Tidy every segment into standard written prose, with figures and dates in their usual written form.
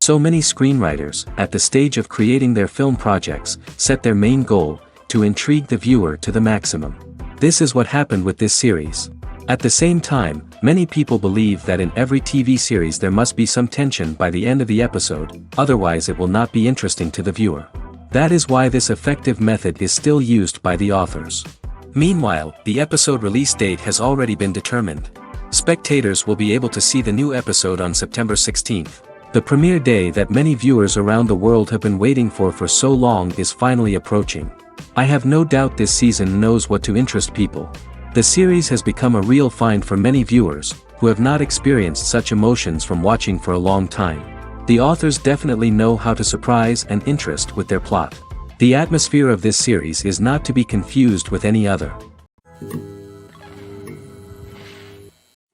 So many screenwriters, at the stage of creating their film projects, set their main goal, to intrigue the viewer to the maximum. This is what happened with this series. At the same time, many people believe that in every TV series there must be some tension by the end of the episode, otherwise it will not be interesting to the viewer. That is why this effective method is still used by the authors. Meanwhile, the episode release date has already been determined. Spectators will be able to see the new episode on September 16th. The premiere day that many viewers around the world have been waiting for so long is finally approaching. I have no doubt this season knows what to interest people. The series has become a real find for many viewers, who have not experienced such emotions from watching for a long time. The authors definitely know how to surprise and interest with their plot. The atmosphere of this series is not to be confused with any other.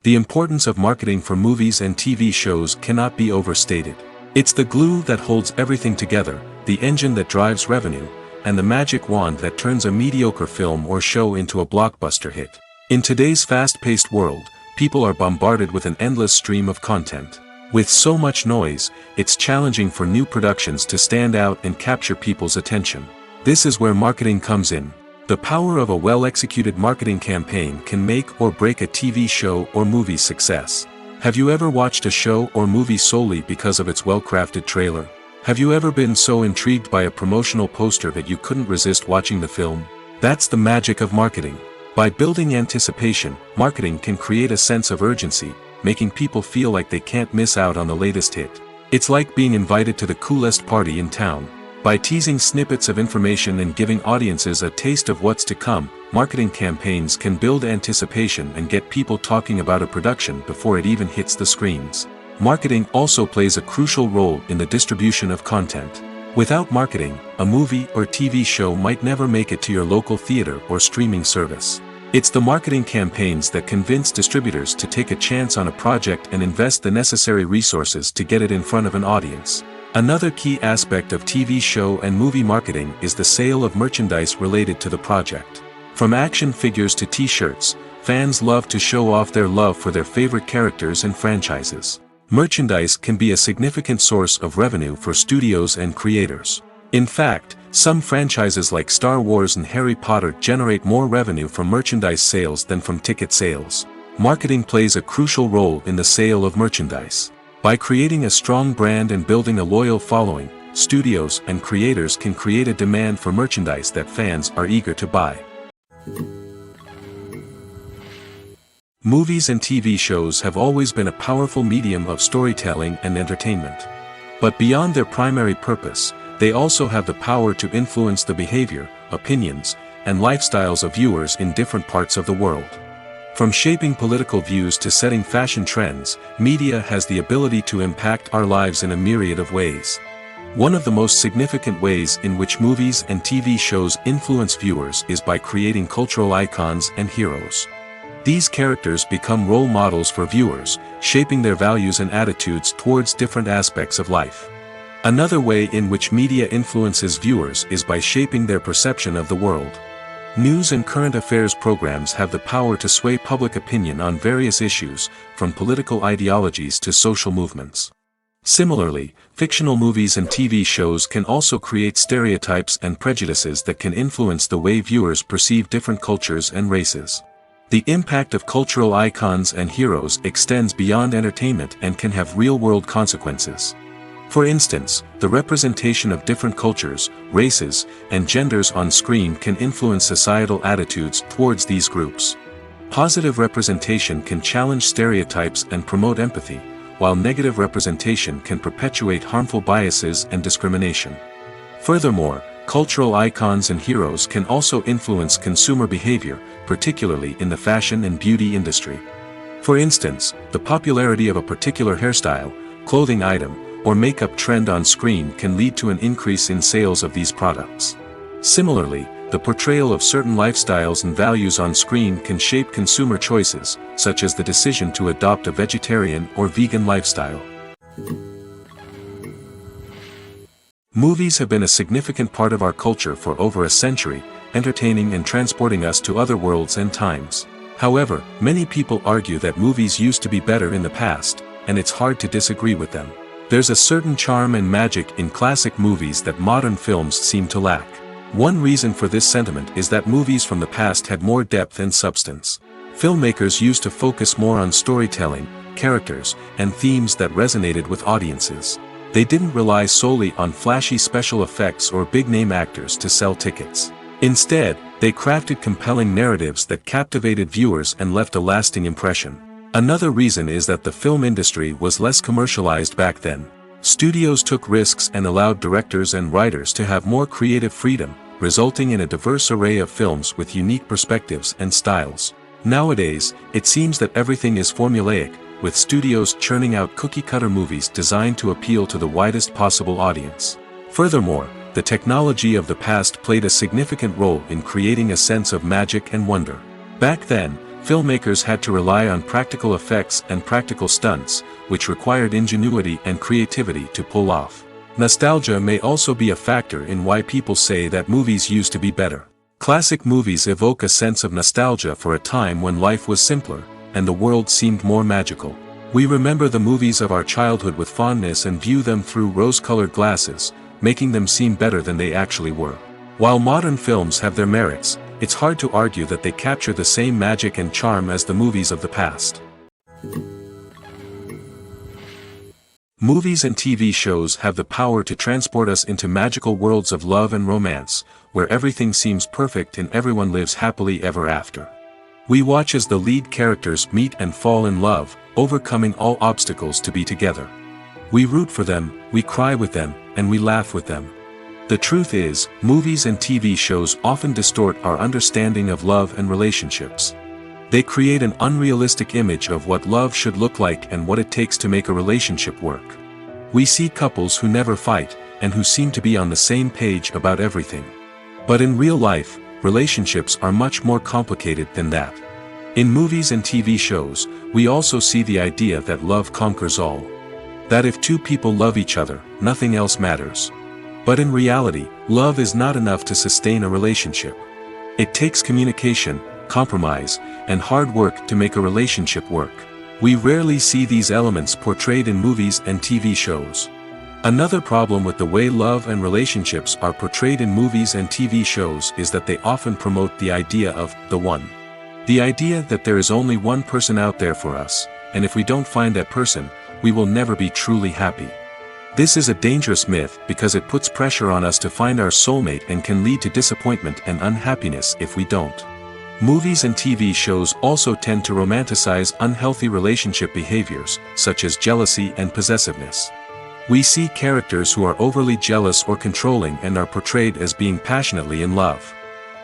The importance of marketing for movies and TV shows cannot be overstated. It's the glue that holds everything together, the engine that drives revenue, and the magic wand that turns a mediocre film or show into a blockbuster hit. In today's fast-paced world, people are bombarded with an endless stream of content. With so much noise, it's challenging for new productions to stand out and capture people's attention. This is where marketing comes in. The power of a well-executed marketing campaign can make or break a TV show or movie's success. Have you ever watched a show or movie solely because of its well-crafted trailer? Have you ever been so intrigued by a promotional poster that you couldn't resist watching the film? That's the magic of marketing. By building anticipation, marketing can create a sense of urgency, making people feel like they can't miss out on the latest hit. It's like being invited to the coolest party in town. By teasing snippets of information and giving audiences a taste of what's to come, marketing campaigns can build anticipation and get people talking about a production before it even hits the screens. Marketing also plays a crucial role in the distribution of content. Without marketing, a movie or TV show might never make it to your local theater or streaming service. It's the marketing campaigns that convince distributors to take a chance on a project and invest the necessary resources to get it in front of an audience. Another key aspect of TV show and movie marketing is the sale of merchandise related to the project. From action figures to t-shirts, fans love to show off their love for their favorite characters and franchises. Merchandise can be a significant source of revenue for studios and creators. In fact, some franchises like Star Wars and Harry Potter generate more revenue from merchandise sales than from ticket sales. Marketing plays a crucial role in the sale of merchandise. By creating a strong brand and building a loyal following, studios and creators can create a demand for merchandise that fans are eager to buy. Movies and TV shows have always been a powerful medium of storytelling and entertainment. But beyond their primary purpose, they also have the power to influence the behavior, opinions, and lifestyles of viewers in different parts of the world. From shaping political views to setting fashion trends, media has the ability to impact our lives in a myriad of ways. One of the most significant ways in which movies and TV shows influence viewers is by creating cultural icons and heroes. These characters become role models for viewers, shaping their values and attitudes towards different aspects of life. Another way in which media influences viewers is by shaping their perception of the world. News and current affairs programs have the power to sway public opinion on various issues, from political ideologies to social movements. Similarly, fictional movies and TV shows can also create stereotypes and prejudices that can influence the way viewers perceive different cultures and races. The impact of cultural icons and heroes extends beyond entertainment and can have real-world consequences. For instance, the representation of different cultures, races, and genders on screen can influence societal attitudes towards these groups. Positive representation can challenge stereotypes and promote empathy, while negative representation can perpetuate harmful biases and discrimination. Furthermore, cultural icons and heroes can also influence consumer behavior, particularly in the fashion and beauty industry. For instance, the popularity of a particular hairstyle, clothing item, or makeup trend on screen can lead to an increase in sales of these products. Similarly, the portrayal of certain lifestyles and values on screen can shape consumer choices, such as the decision to adopt a vegetarian or vegan lifestyle. Movies have been a significant part of our culture for over a century, entertaining and transporting us to other worlds and times. However, many people argue that movies used to be better in the past, and it's hard to disagree with them. There's a certain charm and magic in classic movies that modern films seem to lack. One reason for this sentiment is that movies from the past had more depth and substance. Filmmakers used to focus more on storytelling, characters, and themes that resonated with audiences. They didn't rely solely on flashy special effects or big-name actors to sell tickets. Instead, they crafted compelling narratives that captivated viewers and left a lasting impression. Another reason is that the film industry was less commercialized back then. Studios took risks and allowed directors and writers to have more creative freedom, resulting in a diverse array of films with unique perspectives and styles. Nowadays, it seems that everything is formulaic, with studios churning out cookie-cutter movies designed to appeal to the widest possible audience. Furthermore, the technology of the past played a significant role in creating a sense of magic and wonder. Back then, filmmakers had to rely on practical effects and practical stunts, which required ingenuity and creativity to pull off. Nostalgia may also be a factor in why people say that movies used to be better. Classic movies evoke a sense of nostalgia for a time when life was simpler, and the world seemed more magical. We remember the movies of our childhood with fondness and view them through rose-colored glasses, making them seem better than they actually were. While modern films have their merits, it's hard to argue that they capture the same magic and charm as the movies of the past. Movies and TV shows have the power to transport us into magical worlds of love and romance, where everything seems perfect and everyone lives happily ever after. We watch as the lead characters meet and fall in love, overcoming all obstacles to be together. We root for them, we cry with them, and we laugh with them. The truth is, movies and TV shows often distort our understanding of love and relationships. They create an unrealistic image of what love should look like and what it takes to make a relationship work. We see couples who never fight, and who seem to be on the same page about everything. But in real life, relationships are much more complicated than that. In movies and TV shows, we also see the idea that love conquers all. That if two people love each other, nothing else matters. But in reality, love is not enough to sustain a relationship. It takes communication, compromise, and hard work to make a relationship work. We rarely see these elements portrayed in movies and TV shows. Another problem with the way love and relationships are portrayed in movies and TV shows is that they often promote the idea of the one. The idea that there is only one person out there for us, and if we don't find that person, we will never be truly happy. This is a dangerous myth because it puts pressure on us to find our soulmate and can lead to disappointment and unhappiness if we don't. Movies and TV shows also tend to romanticize unhealthy relationship behaviors, such as jealousy and possessiveness. We see characters who are overly jealous or controlling and are portrayed as being passionately in love.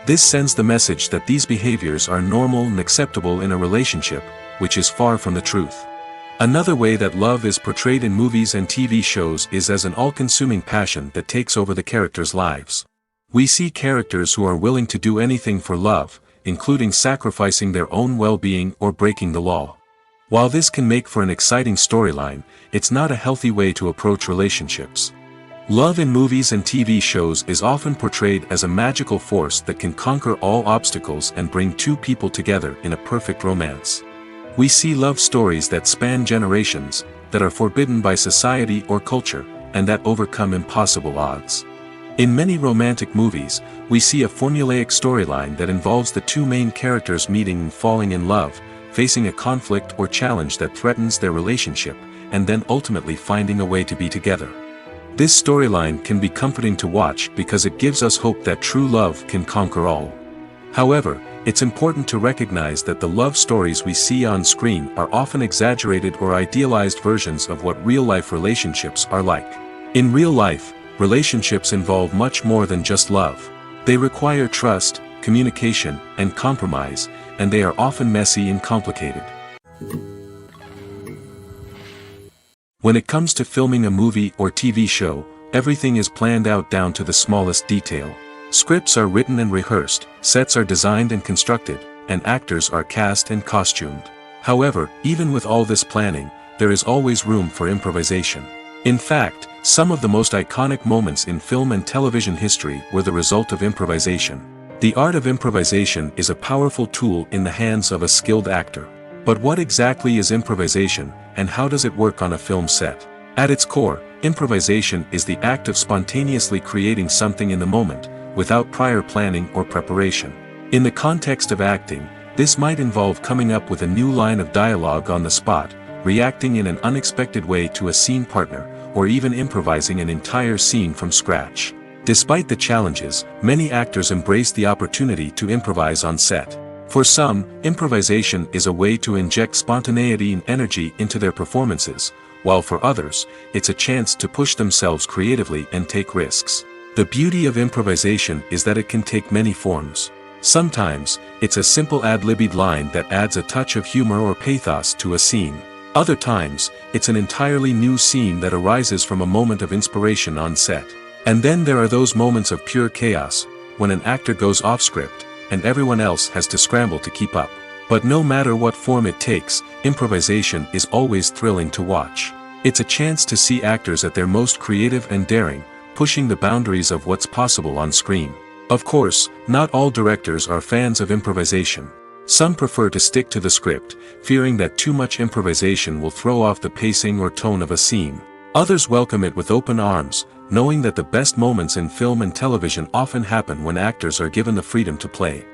This sends the message that these behaviors are normal and acceptable in a relationship, which is far from the truth. Another way that love is portrayed in movies and TV shows is as an all-consuming passion that takes over the characters' lives. We see characters who are willing to do anything for love, including sacrificing their own well-being or breaking the law. While this can make for an exciting storyline, it's not a healthy way to approach relationships. Love in movies and TV shows is often portrayed as a magical force that can conquer all obstacles and bring two people together in a perfect romance. We see love stories that span generations, that are forbidden by society or culture, and that overcome impossible odds. In many romantic movies, we see a formulaic storyline that involves the two main characters meeting and falling in love, facing a conflict or challenge that threatens their relationship, and then ultimately finding a way to be together. This storyline can be comforting to watch because it gives us hope that true love can conquer all. However, it's important to recognize that the love stories we see on screen are often exaggerated or idealized versions of what real-life relationships are like. In real life, relationships involve much more than just love. They require trust, communication, and compromise, and they are often messy and complicated. When it comes to filming a movie or TV show, everything is planned out down to the smallest detail. Scripts are written and rehearsed, sets are designed and constructed, and actors are cast and costumed. However, even with all this planning, there is always room for improvisation. In fact, some of the most iconic moments in film and television history were the result of improvisation. The art of improvisation is a powerful tool in the hands of a skilled actor. But what exactly is improvisation, and how does it work on a film set? At its core, improvisation is the act of spontaneously creating something in the moment, without prior planning or preparation. In the context of acting, this might involve coming up with a new line of dialogue on the spot, reacting in an unexpected way to a scene partner, or even improvising an entire scene from scratch. Despite the challenges, many actors embrace the opportunity to improvise on set. For some, improvisation is a way to inject spontaneity and energy into their performances, while for others, it's a chance to push themselves creatively and take risks. The beauty of improvisation is that it can take many forms. Sometimes, it's a simple ad-libbed line that adds a touch of humor or pathos to a scene. Other times, it's an entirely new scene that arises from a moment of inspiration on set. And then there are those moments of pure chaos, when an actor goes off script, and everyone else has to scramble to keep up. But no matter what form it takes, improvisation is always thrilling to watch. It's a chance to see actors at their most creative and daring, pushing the boundaries of what's possible on screen. Of course, not all directors are fans of improvisation. Some prefer to stick to the script, fearing that too much improvisation will throw off the pacing or tone of a scene. Others welcome it with open arms, knowing that the best moments in film and television often happen when actors are given the freedom to play.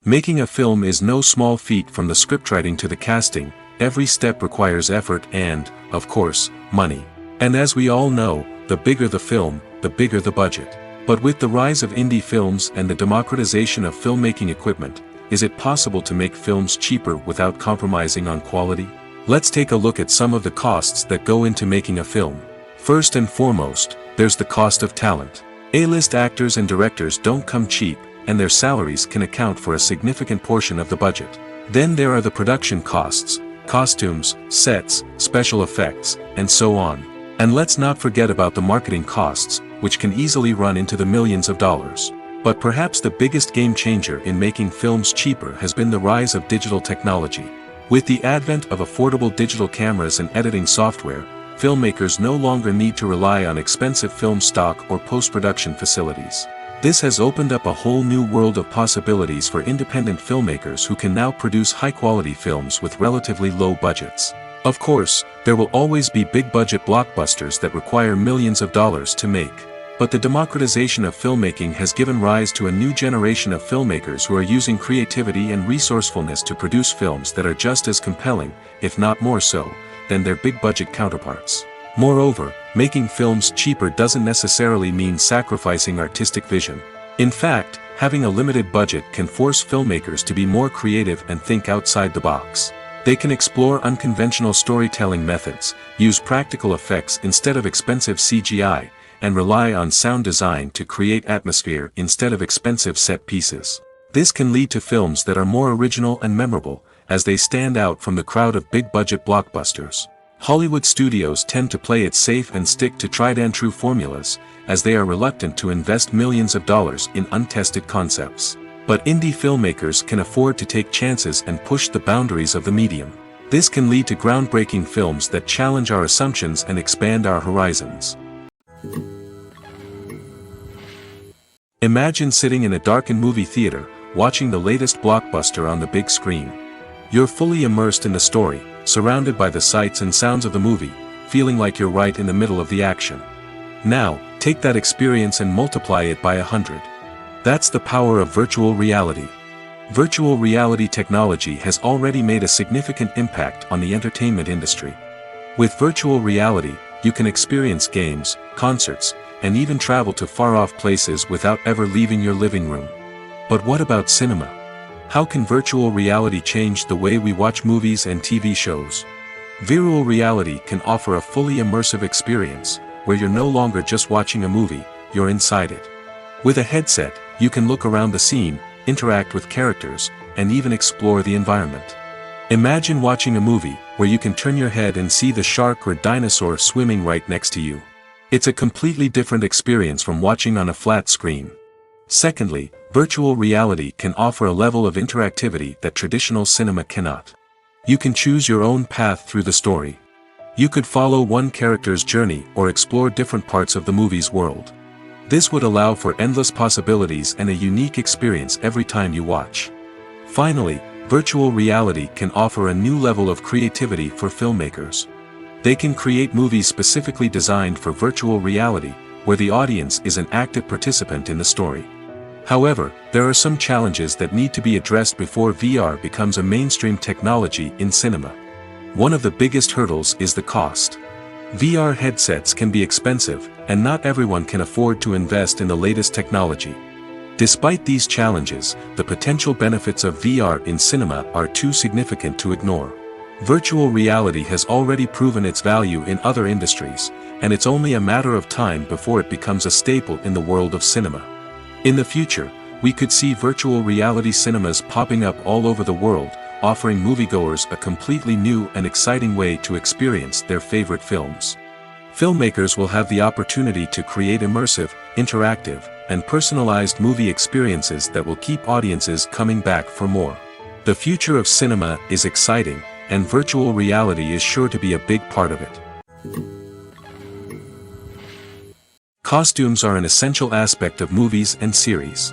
Making a film is no small feat. From the scriptwriting to the casting, every step requires effort and, of course, money. And as we all know, the bigger the film, the bigger the budget. But with the rise of indie films and the democratization of filmmaking equipment, is it possible to make films cheaper without compromising on quality? Let's take a look at some of the costs that go into making a film. First and foremost, there's the cost of talent. A-list actors and directors don't come cheap, and their salaries can account for a significant portion of the budget. Then there are the production costs, costumes, sets, special effects, and so on. And let's not forget about the marketing costs, which can easily run into the millions of dollars. But perhaps the biggest game changer in making films cheaper has been the rise of digital technology. With the advent of affordable digital cameras and editing software, filmmakers no longer need to rely on expensive film stock or post-production facilities. This has opened up a whole new world of possibilities for independent filmmakers who can now produce high-quality films with relatively low budgets. Of course, there will always be big-budget blockbusters that require millions of dollars to make. But the democratization of filmmaking has given rise to a new generation of filmmakers who are using creativity and resourcefulness to produce films that are just as compelling, if not more so, than their big-budget counterparts. Moreover, making films cheaper doesn't necessarily mean sacrificing artistic vision. In fact, having a limited budget can force filmmakers to be more creative and think outside the box. They can explore unconventional storytelling methods, use practical effects instead of expensive CGI, and rely on sound design to create atmosphere instead of expensive set pieces. This can lead to films that are more original and memorable, as they stand out from the crowd of big-budget blockbusters. Hollywood studios tend to play it safe and stick to tried-and-true formulas, as they are reluctant to invest millions of dollars in untested concepts. But indie filmmakers can afford to take chances and push the boundaries of the medium. This can lead to groundbreaking films that challenge our assumptions and expand our horizons. Imagine sitting in a darkened movie theater, watching the latest blockbuster on the big screen. You're fully immersed in the story, surrounded by the sights and sounds of the movie, feeling like you're right in the middle of the action. Now, take that experience and multiply it by 100. That's the power of virtual reality. Virtual reality technology has already made a significant impact on the entertainment industry. With virtual reality, you can experience games, concerts, and even travel to far-off places without ever leaving your living room. But what about cinema? How can virtual reality change the way we watch movies and TV shows? Virtual reality can offer a fully immersive experience, where you're no longer just watching a movie, you're inside it. With a headset, you can look around the scene, interact with characters, and even explore the environment. Imagine watching a movie, where you can turn your head and see the shark or dinosaur swimming right next to you. It's a completely different experience from watching on a flat screen. Secondly, virtual reality can offer a level of interactivity that traditional cinema cannot. You can choose your own path through the story. You could follow one character's journey or explore different parts of the movie's world. This would allow for endless possibilities and a unique experience every time you watch. Finally, Virtual reality can offer a new level of creativity for filmmakers. They can create movies specifically designed for virtual reality, where the audience is an active participant in the story. However, there are some challenges that need to be addressed before VR becomes a mainstream technology in cinema. One of the biggest hurdles is the cost. VR headsets can be expensive, and not everyone can afford to invest in the latest technology. Despite these challenges, the potential benefits of VR in cinema are too significant to ignore. Virtual reality has already proven its value in other industries, and it's only a matter of time before it becomes a staple in the world of cinema. In the future, we could see virtual reality cinemas popping up all over the world, offering moviegoers a completely new and exciting way to experience their favorite films. Filmmakers will have the opportunity to create immersive, interactive, and personalized movie experiences that will keep audiences coming back for more. The future of cinema is exciting, and virtual reality is sure to be a big part of it. Costumes are an essential aspect of movies and series.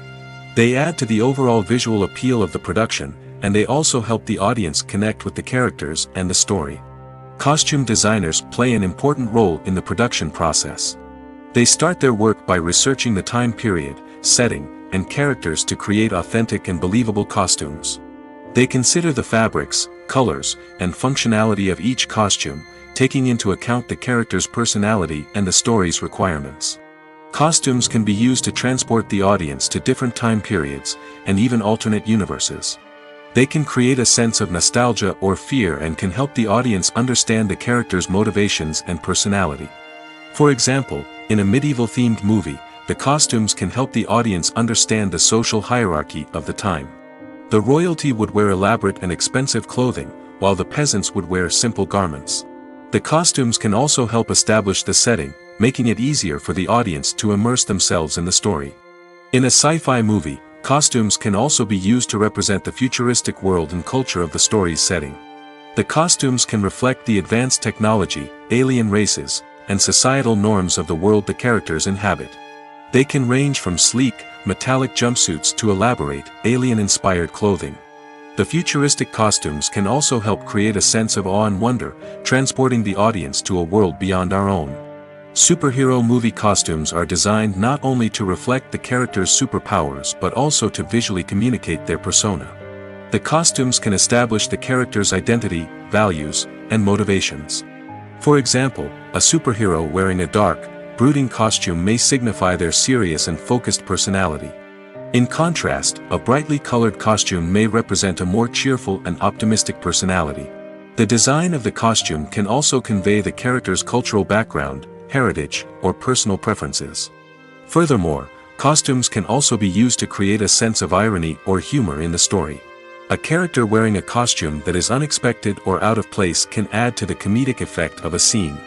They add to the overall visual appeal of the production, and they also help the audience connect with the characters and the story. Costume designers play an important role in the production process. They start their work by researching the time period, setting, and characters to create authentic and believable costumes. They consider the fabrics, colors, and functionality of each costume, taking into account the character's personality and the story's requirements. Costumes can be used to transport the audience to different time periods, and even alternate universes. They can create a sense of nostalgia or fear and can help the audience understand the character's motivations and personality. For example, in a medieval-themed movie, the costumes can help the audience understand the social hierarchy of the time. The royalty would wear elaborate and expensive clothing, while the peasants would wear simple garments. The costumes can also help establish the setting, making it easier for the audience to immerse themselves in the story. In a sci-fi movie, costumes can also be used to represent the futuristic world and culture of the story's setting. The costumes can reflect the advanced technology, alien races, and societal norms of the world the characters inhabit. They can range from sleek, metallic jumpsuits to elaborate, alien-inspired clothing. The futuristic costumes can also help create a sense of awe and wonder, transporting the audience to a world beyond our own. Superhero movie costumes are designed not only to reflect the character's superpowers but also to visually communicate their persona. The costumes can establish the character's identity, values, and motivations. For example, a superhero wearing a dark, brooding costume may signify their serious and focused personality. In contrast, a brightly colored costume may represent a more cheerful and optimistic personality. The design of the costume can also convey the character's cultural background, heritage, or personal preferences. Furthermore, costumes can also be used to create a sense of irony or humor in the story. A character wearing a costume that is unexpected or out of place can add to the comedic effect of a scene.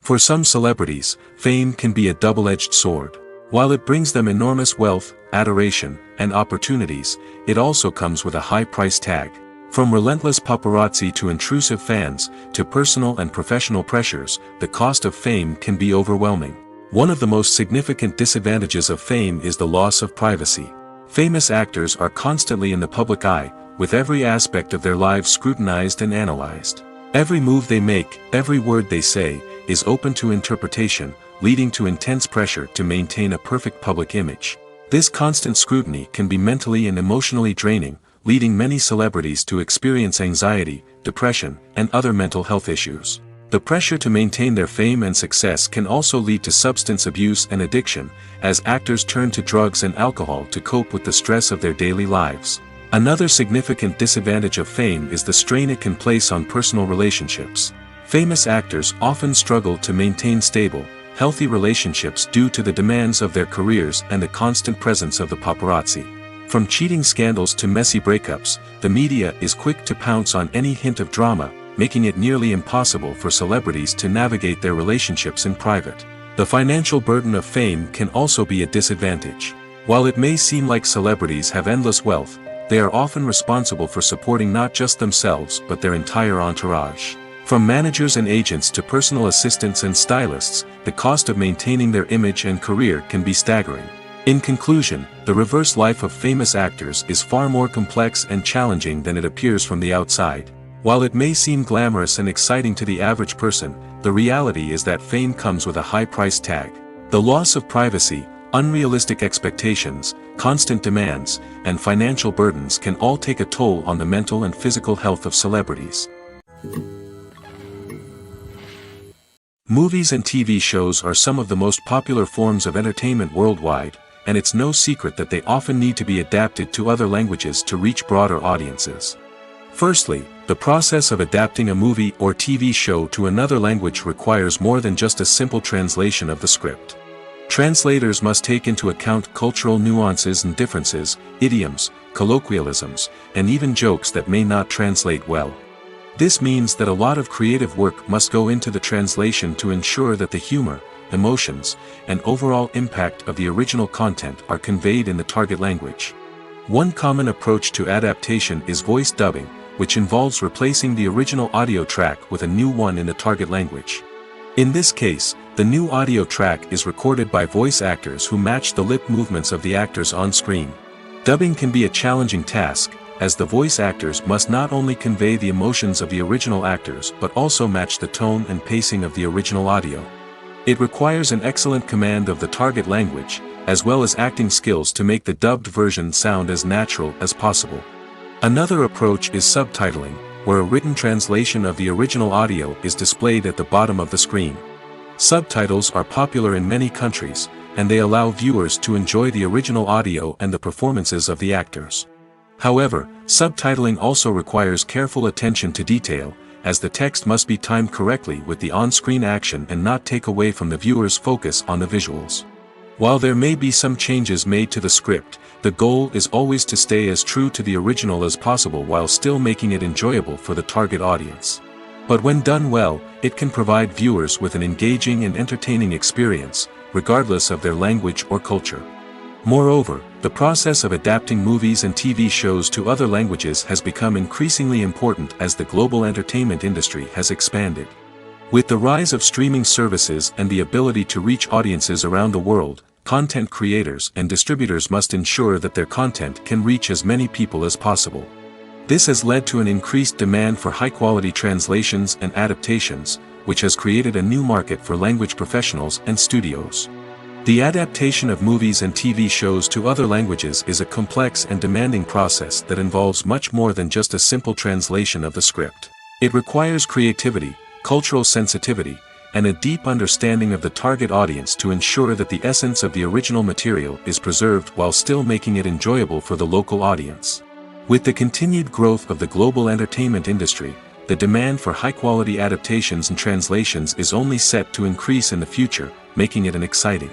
For some celebrities, fame can be a double-edged sword. While it brings them enormous wealth, adoration, and opportunities, it also comes with a high price tag. From relentless paparazzi to intrusive fans, to personal and professional pressures, the cost of fame can be overwhelming. One of the most significant disadvantages of fame is the loss of privacy. Famous actors are constantly in the public eye, with every aspect of their lives scrutinized and analyzed. Every move they make, every word they say, is open to interpretation, leading to intense pressure to maintain a perfect public image. This constant scrutiny can be mentally and emotionally draining, leading many celebrities to experience anxiety, depression, and other mental health issues. The pressure to maintain their fame and success can also lead to substance abuse and addiction, as actors turn to drugs and alcohol to cope with the stress of their daily lives. Another significant disadvantage of fame is the strain it can place on personal relationships. Famous actors often struggle to maintain stable, healthy relationships due to the demands of their careers and the constant presence of the paparazzi. From cheating scandals to messy breakups, the media is quick to pounce on any hint of drama, making it nearly impossible for celebrities to navigate their relationships in private. The financial burden of fame can also be a disadvantage. While it may seem like celebrities have endless wealth, they are often responsible for supporting not just themselves but their entire entourage. From managers and agents to personal assistants and stylists, the cost of maintaining their image and career can be staggering. In conclusion, the reverse life of famous actors is far more complex and challenging than it appears from the outside. While it may seem glamorous and exciting to the average person, the reality is that fame comes with a high price tag. The loss of privacy, unrealistic expectations, constant demands, and financial burdens can all take a toll on the mental and physical health of celebrities. Movies and TV shows are some of the most popular forms of entertainment worldwide, and it's no secret that they often need to be adapted to other languages to reach broader audiences. Firstly, the process of adapting a movie or TV show to another language requires more than just a simple translation of the script. Translators must take into account cultural nuances and differences, idioms, colloquialisms, and even jokes that may not translate well. This means that a lot of creative work must go into the translation to ensure that the humor, emotions, and overall impact of the original content are conveyed in the target language. One common approach to adaptation is voice dubbing, which involves replacing the original audio track with a new one in the target language. In this case, the new audio track is recorded by voice actors who match the lip movements of the actors on screen. Dubbing can be a challenging task, as the voice actors must not only convey the emotions of the original actors but also match the tone and pacing of the original audio. It requires an excellent command of the target language, as well as acting skills to make the dubbed version sound as natural as possible. Another approach is subtitling, where a written translation of the original audio is displayed at the bottom of the screen. Subtitles are popular in many countries, and they allow viewers to enjoy the original audio and the performances of the actors. However, subtitling also requires careful attention to detail, as the text must be timed correctly with the on-screen action and not take away from the viewer's focus on the visuals. While there may be some changes made to the script, the goal is always to stay as true to the original as possible while still making it enjoyable for the target audience. But when done well, it can provide viewers with an engaging and entertaining experience, regardless of their language or culture. Moreover, the process of adapting movies and TV shows to other languages has become increasingly important as the global entertainment industry has expanded. With the rise of streaming services and the ability to reach audiences around the world, content creators and distributors must ensure that their content can reach as many people as possible. This has led to an increased demand for high-quality translations and adaptations, which has created a new market for language professionals and studios. The adaptation of movies and TV shows to other languages is a complex and demanding process that involves much more than just a simple translation of the script. It requires creativity, cultural sensitivity, and a deep understanding of the target audience to ensure that the essence of the original material is preserved while still making it enjoyable for the local audience. With the continued growth of the global entertainment industry, the demand for high-quality adaptations and translations is only set to increase in the future, making it an exciting.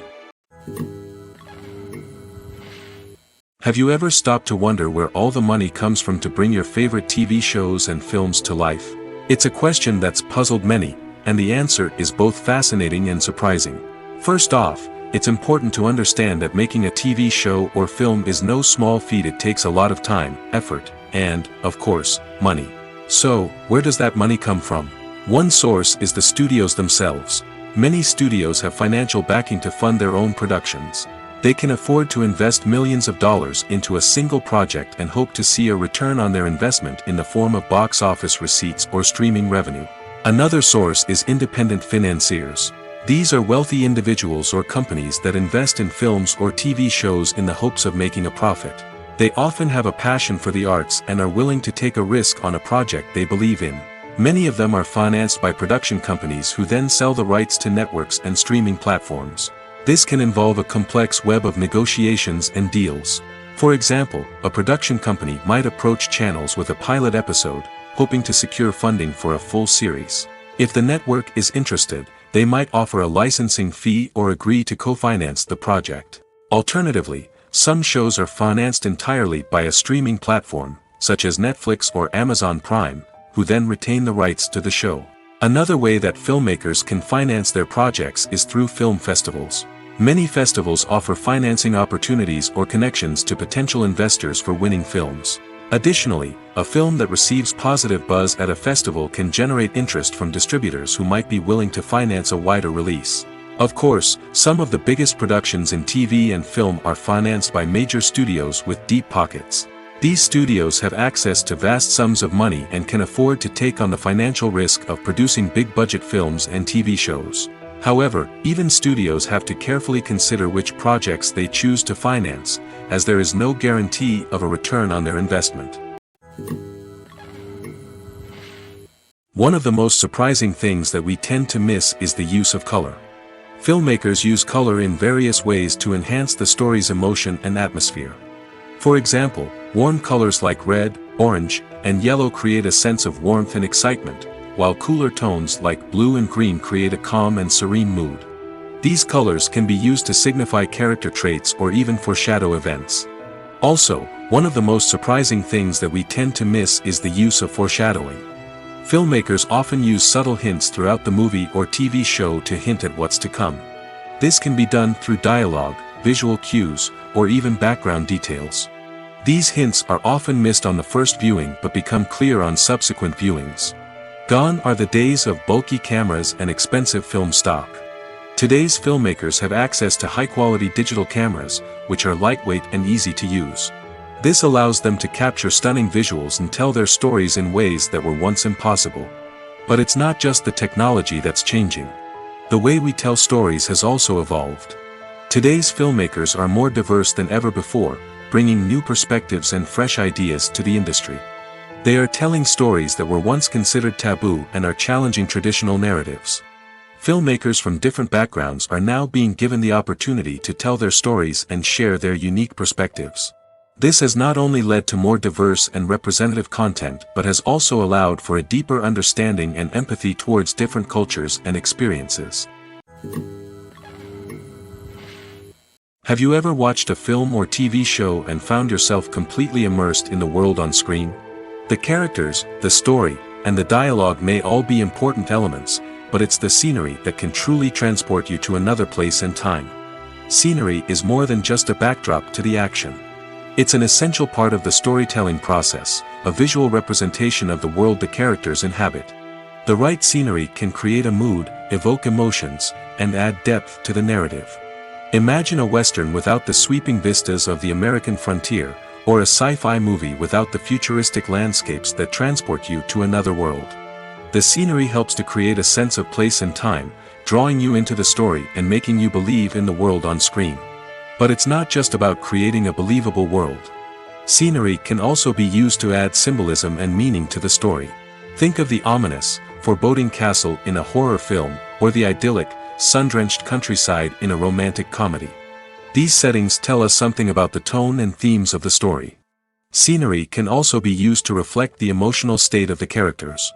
Have you ever stopped to wonder where all the money comes from to bring your favorite TV shows and films to life? It's a question that's puzzled many, and the answer is both fascinating and surprising. First off, it's important to understand that making a TV show or film is no small feat. It takes a lot of time, effort, and, of course, money. So, where does that money come from? One source is the studios themselves. Many studios have financial backing to fund their own productions. They can afford to invest millions of dollars into a single project and hope to see a return on their investment in the form of box office receipts or streaming revenue. Another source is independent financiers. These are wealthy individuals or companies that invest in films or TV shows in the hopes of making a profit. They often have a passion for the arts and are willing to take a risk on a project they believe in. Many of them are financed by production companies who then sell the rights to networks and streaming platforms. This can involve a complex web of negotiations and deals. For example, a production company might approach channels with a pilot episode, hoping to secure funding for a full series. If the network is interested, they might offer a licensing fee or agree to co-finance the project. Alternatively, some shows are financed entirely by a streaming platform, such as Netflix or Amazon Prime, who then retain the rights to the show. Another way that filmmakers can finance their projects is through film festivals. Many festivals offer financing opportunities or connections to potential investors for winning films. Additionally, a film that receives positive buzz at a festival can generate interest from distributors who might be willing to finance a wider release. Of course, some of the biggest productions in TV and film are financed by major studios with deep pockets. These studios have access to vast sums of money and can afford to take on the financial risk of producing big-budget films and TV shows. However, even studios have to carefully consider which projects they choose to finance, as there is no guarantee of a return on their investment. One of the most surprising things that we tend to miss is the use of color. Filmmakers use color in various ways to enhance the story's emotion and atmosphere. For example, warm colors like red, orange, and yellow create a sense of warmth and excitement, while cooler tones like blue and green create a calm and serene mood. These colors can be used to signify character traits or even foreshadow events. Also, one of the most surprising things that we tend to miss is the use of foreshadowing. Filmmakers often use subtle hints throughout the movie or TV show to hint at what's to come. This can be done through dialogue, visual cues, or even background details. These hints are often missed on the first viewing but become clear on subsequent viewings. Gone are the days of bulky cameras and expensive film stock. Today's filmmakers have access to high-quality digital cameras, which are lightweight and easy to use. This allows them to capture stunning visuals and tell their stories in ways that were once impossible. But it's not just the technology that's changing. The way we tell stories has also evolved. Today's filmmakers are more diverse than ever before, bringing new perspectives and fresh ideas to the industry. They are telling stories that were once considered taboo and are challenging traditional narratives. Filmmakers from different backgrounds are now being given the opportunity to tell their stories and share their unique perspectives. This has not only led to more diverse and representative content but has also allowed for a deeper understanding and empathy towards different cultures and experiences. Have you ever watched a film or TV show and found yourself completely immersed in the world on screen? The characters, the story, and the dialogue may all be important elements, but it's the scenery that can truly transport you to another place and time. Scenery is more than just a backdrop to the action. It's an essential part of the storytelling process, a visual representation of the world the characters inhabit. The right scenery can create a mood, evoke emotions, and add depth to the narrative. Imagine a Western without the sweeping vistas of the American frontier, or a sci-fi movie without the futuristic landscapes that transport you to another world. The scenery helps to create a sense of place and time, drawing you into the story and making you believe in the world on screen. But it's not just about creating a believable world. Scenery can also be used to add symbolism and meaning to the story. Think of the ominous, foreboding castle in a horror film, or the idyllic, sun-drenched countryside in a romantic comedy. These settings tell us something about the tone and themes of the story. Scenery can also be used to reflect the emotional state of the characters.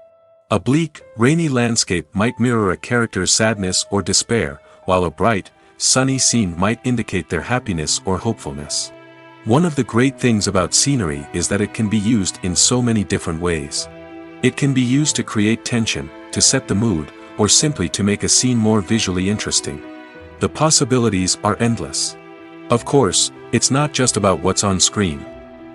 A bleak, rainy landscape might mirror a character's sadness or despair, while a bright, sunny scene might indicate their happiness or hopefulness. One of the great things about scenery is that it can be used in so many different ways. It can be used to create tension, to set the mood, or simply to make a scene more visually interesting. The possibilities are endless. Of course, it's not just about what's on screen.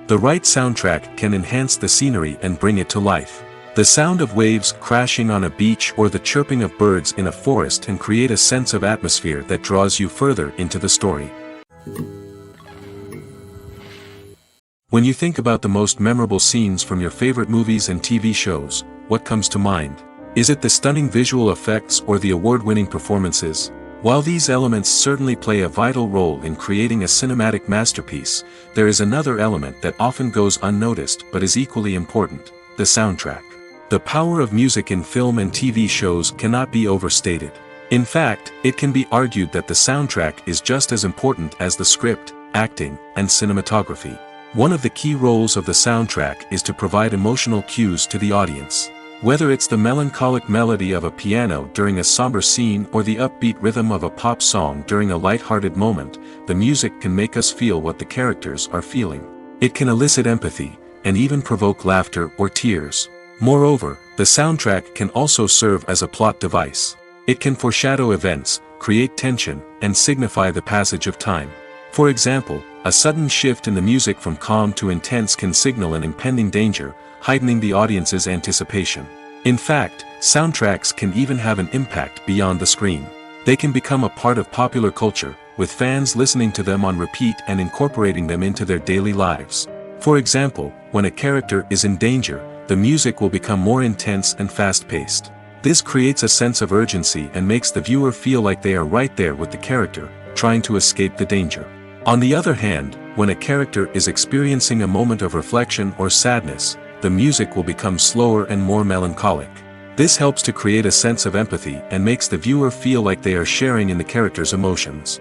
The right soundtrack can enhance the scenery and bring it to life. The sound of waves crashing on a beach or the chirping of birds in a forest can create a sense of atmosphere that draws you further into the story. When you think about the most memorable scenes from your favorite movies and TV shows, what comes to mind? Is it the stunning visual effects or the award-winning performances? While these elements certainly play a vital role in creating a cinematic masterpiece, there is another element that often goes unnoticed but is equally important: the soundtrack. The power of music in film and TV shows cannot be overstated. In fact, it can be argued that the soundtrack is just as important as the script, acting, and cinematography. One of the key roles of the soundtrack is to provide emotional cues to the audience. Whether it's the melancholic melody of a piano during a somber scene or the upbeat rhythm of a pop song during a light-hearted moment, the music can make us feel what the characters are feeling. It can elicit empathy, and even provoke laughter or tears. Moreover, the soundtrack can also serve as a plot device. It can foreshadow events, create tension, and signify the passage of time. For example, a sudden shift in the music from calm to intense can signal an impending danger, heightening the audience's anticipation. In fact, soundtracks can even have an impact beyond the screen. They can become a part of popular culture, with fans listening to them on repeat and incorporating them into their daily lives. For example, when a character is in danger, the music will become more intense and fast-paced. This creates a sense of urgency and makes the viewer feel like they are right there with the character, trying to escape the danger. On the other hand, when a character is experiencing a moment of reflection or sadness, the music will become slower and more melancholic. This helps to create a sense of empathy and makes the viewer feel like they are sharing in the character's emotions.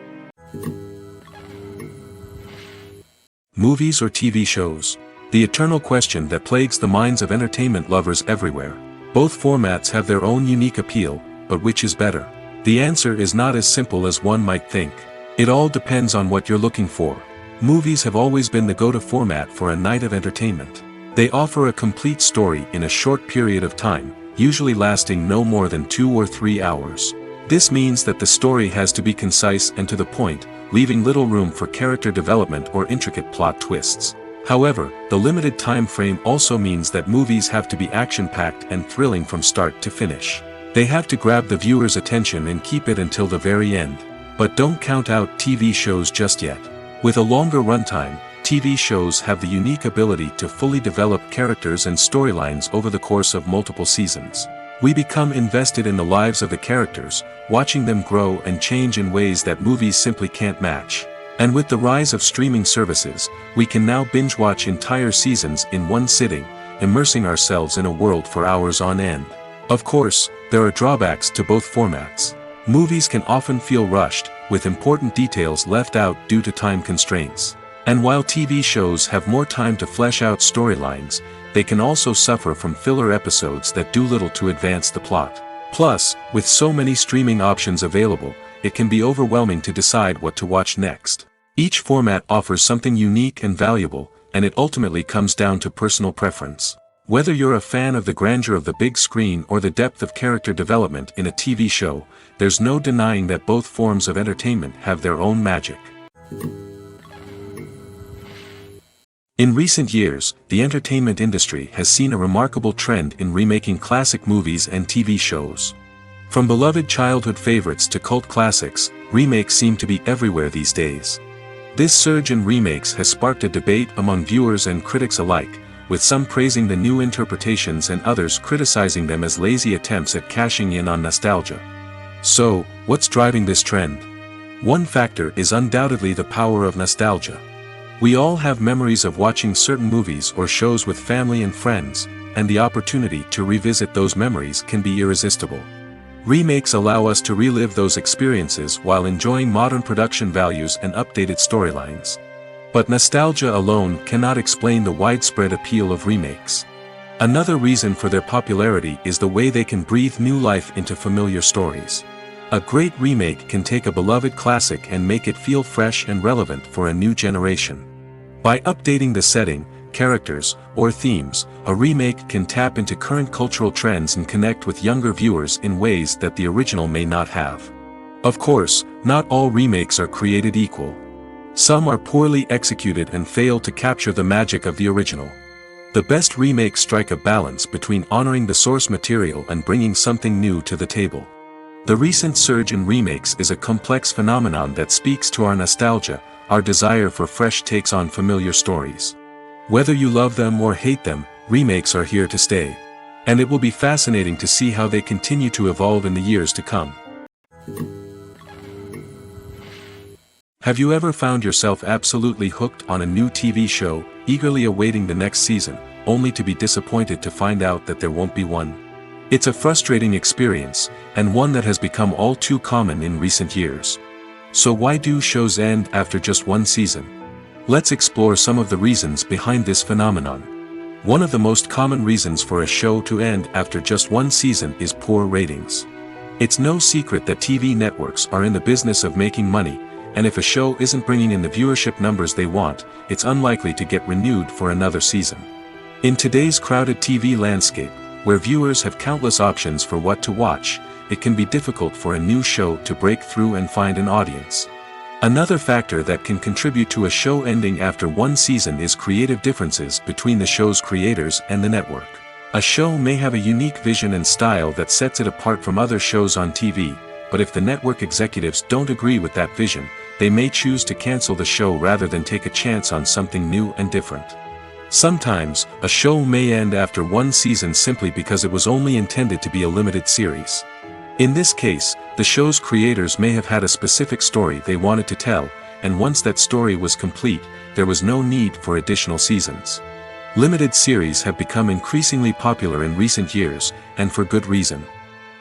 Movies or TV shows? The eternal question that plagues the minds of entertainment lovers everywhere. Both formats have their own unique appeal, but which is better? The answer is not as simple as one might think. It all depends on what you're looking for. Movies have always been the go-to format for a night of entertainment. They offer a complete story in a short period of time, usually lasting no more than 2 or 3 hours. This means that the story has to be concise and to the point, leaving little room for character development or intricate plot twists. However, the limited time frame also means that movies have to be action-packed and thrilling from start to finish. They have to grab the viewer's attention and keep it until the very end. But don't count out TV shows just yet. With a longer runtime, TV shows have the unique ability to fully develop characters and storylines over the course of multiple seasons. We become invested in the lives of the characters, watching them grow and change in ways that movies simply can't match. And with the rise of streaming services, we can now binge-watch entire seasons in one sitting, immersing ourselves in a world for hours on end. Of course, there are drawbacks to both formats. Movies can often feel rushed, with important details left out due to time constraints. And while TV shows have more time to flesh out storylines, they can also suffer from filler episodes that do little to advance the plot. Plus, with so many streaming options available, it can be overwhelming to decide what to watch next. Each format offers something unique and valuable, and it ultimately comes down to personal preference. Whether you're a fan of the grandeur of the big screen or the depth of character development in a TV show, there's no denying that both forms of entertainment have their own magic. In recent years, the entertainment industry has seen a remarkable trend in remaking classic movies and TV shows. From beloved childhood favorites to cult classics, remakes seem to be everywhere these days. This surge in remakes has sparked a debate among viewers and critics alike, with some praising the new interpretations and others criticizing them as lazy attempts at cashing in on nostalgia. So, what's driving this trend? One factor is undoubtedly the power of nostalgia. We all have memories of watching certain movies or shows with family and friends, and the opportunity to revisit those memories can be irresistible. Remakes allow us to relive those experiences while enjoying modern production values and updated storylines. But nostalgia alone cannot explain the widespread appeal of remakes. Another reason for their popularity is the way they can breathe new life into familiar stories. A great remake can take a beloved classic and make it feel fresh and relevant for a new generation. By updating the setting, characters, or themes, a remake can tap into current cultural trends and connect with younger viewers in ways that the original may not have. Of course, not all remakes are created equal. Some are poorly executed and fail to capture the magic of the original. The best remakes strike a balance between honoring the source material and bringing something new to the table. The recent surge in remakes is a complex phenomenon that speaks to our nostalgia, our desire for fresh takes on familiar stories. Whether you love them or hate them, remakes are here to stay. And it will be fascinating to see how they continue to evolve in the years to come. Have you ever found yourself absolutely hooked on a new TV show, eagerly awaiting the next season, only to be disappointed to find out that there won't be one? It's a frustrating experience, and one that has become all too common in recent years. So why do shows end after just one season? Let's explore some of the reasons behind this phenomenon. One of the most common reasons for a show to end after just one season is poor ratings. It's no secret that TV networks are in the business of making money, and if a show isn't bringing in the viewership numbers they want, it's unlikely to get renewed for another season. In today's crowded TV landscape, where viewers have countless options for what to watch, it can be difficult for a new show to break through and find an audience. Another factor that can contribute to a show ending after one season is creative differences between the show's creators and the network. A show may have a unique vision and style that sets it apart from other shows on TV, but if the network executives don't agree with that vision, they may choose to cancel the show rather than take a chance on something new and different. Sometimes, a show may end after one season simply because it was only intended to be a limited series. In this case, the show's creators may have had a specific story they wanted to tell, and once that story was complete, there was no need for additional seasons. Limited series have become increasingly popular in recent years, and for good reason.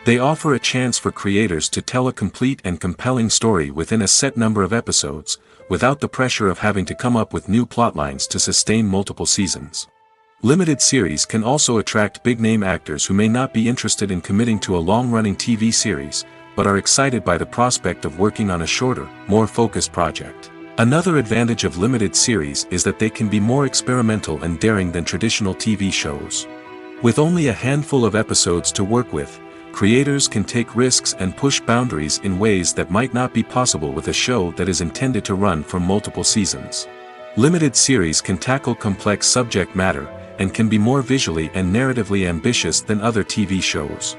They offer a chance for creators to tell a complete and compelling story within a set number of episodes, without the pressure of having to come up with new plotlines to sustain multiple seasons. Limited series can also attract big-name actors who may not be interested in committing to a long-running TV series, but are excited by the prospect of working on a shorter, more focused project. Another advantage of limited series is that they can be more experimental and daring than traditional TV shows. With only a handful of episodes to work with, creators can take risks and push boundaries in ways that might not be possible with a show that is intended to run for multiple seasons. Limited series can tackle complex subject matter, and can be more visually and narratively ambitious than other TV shows.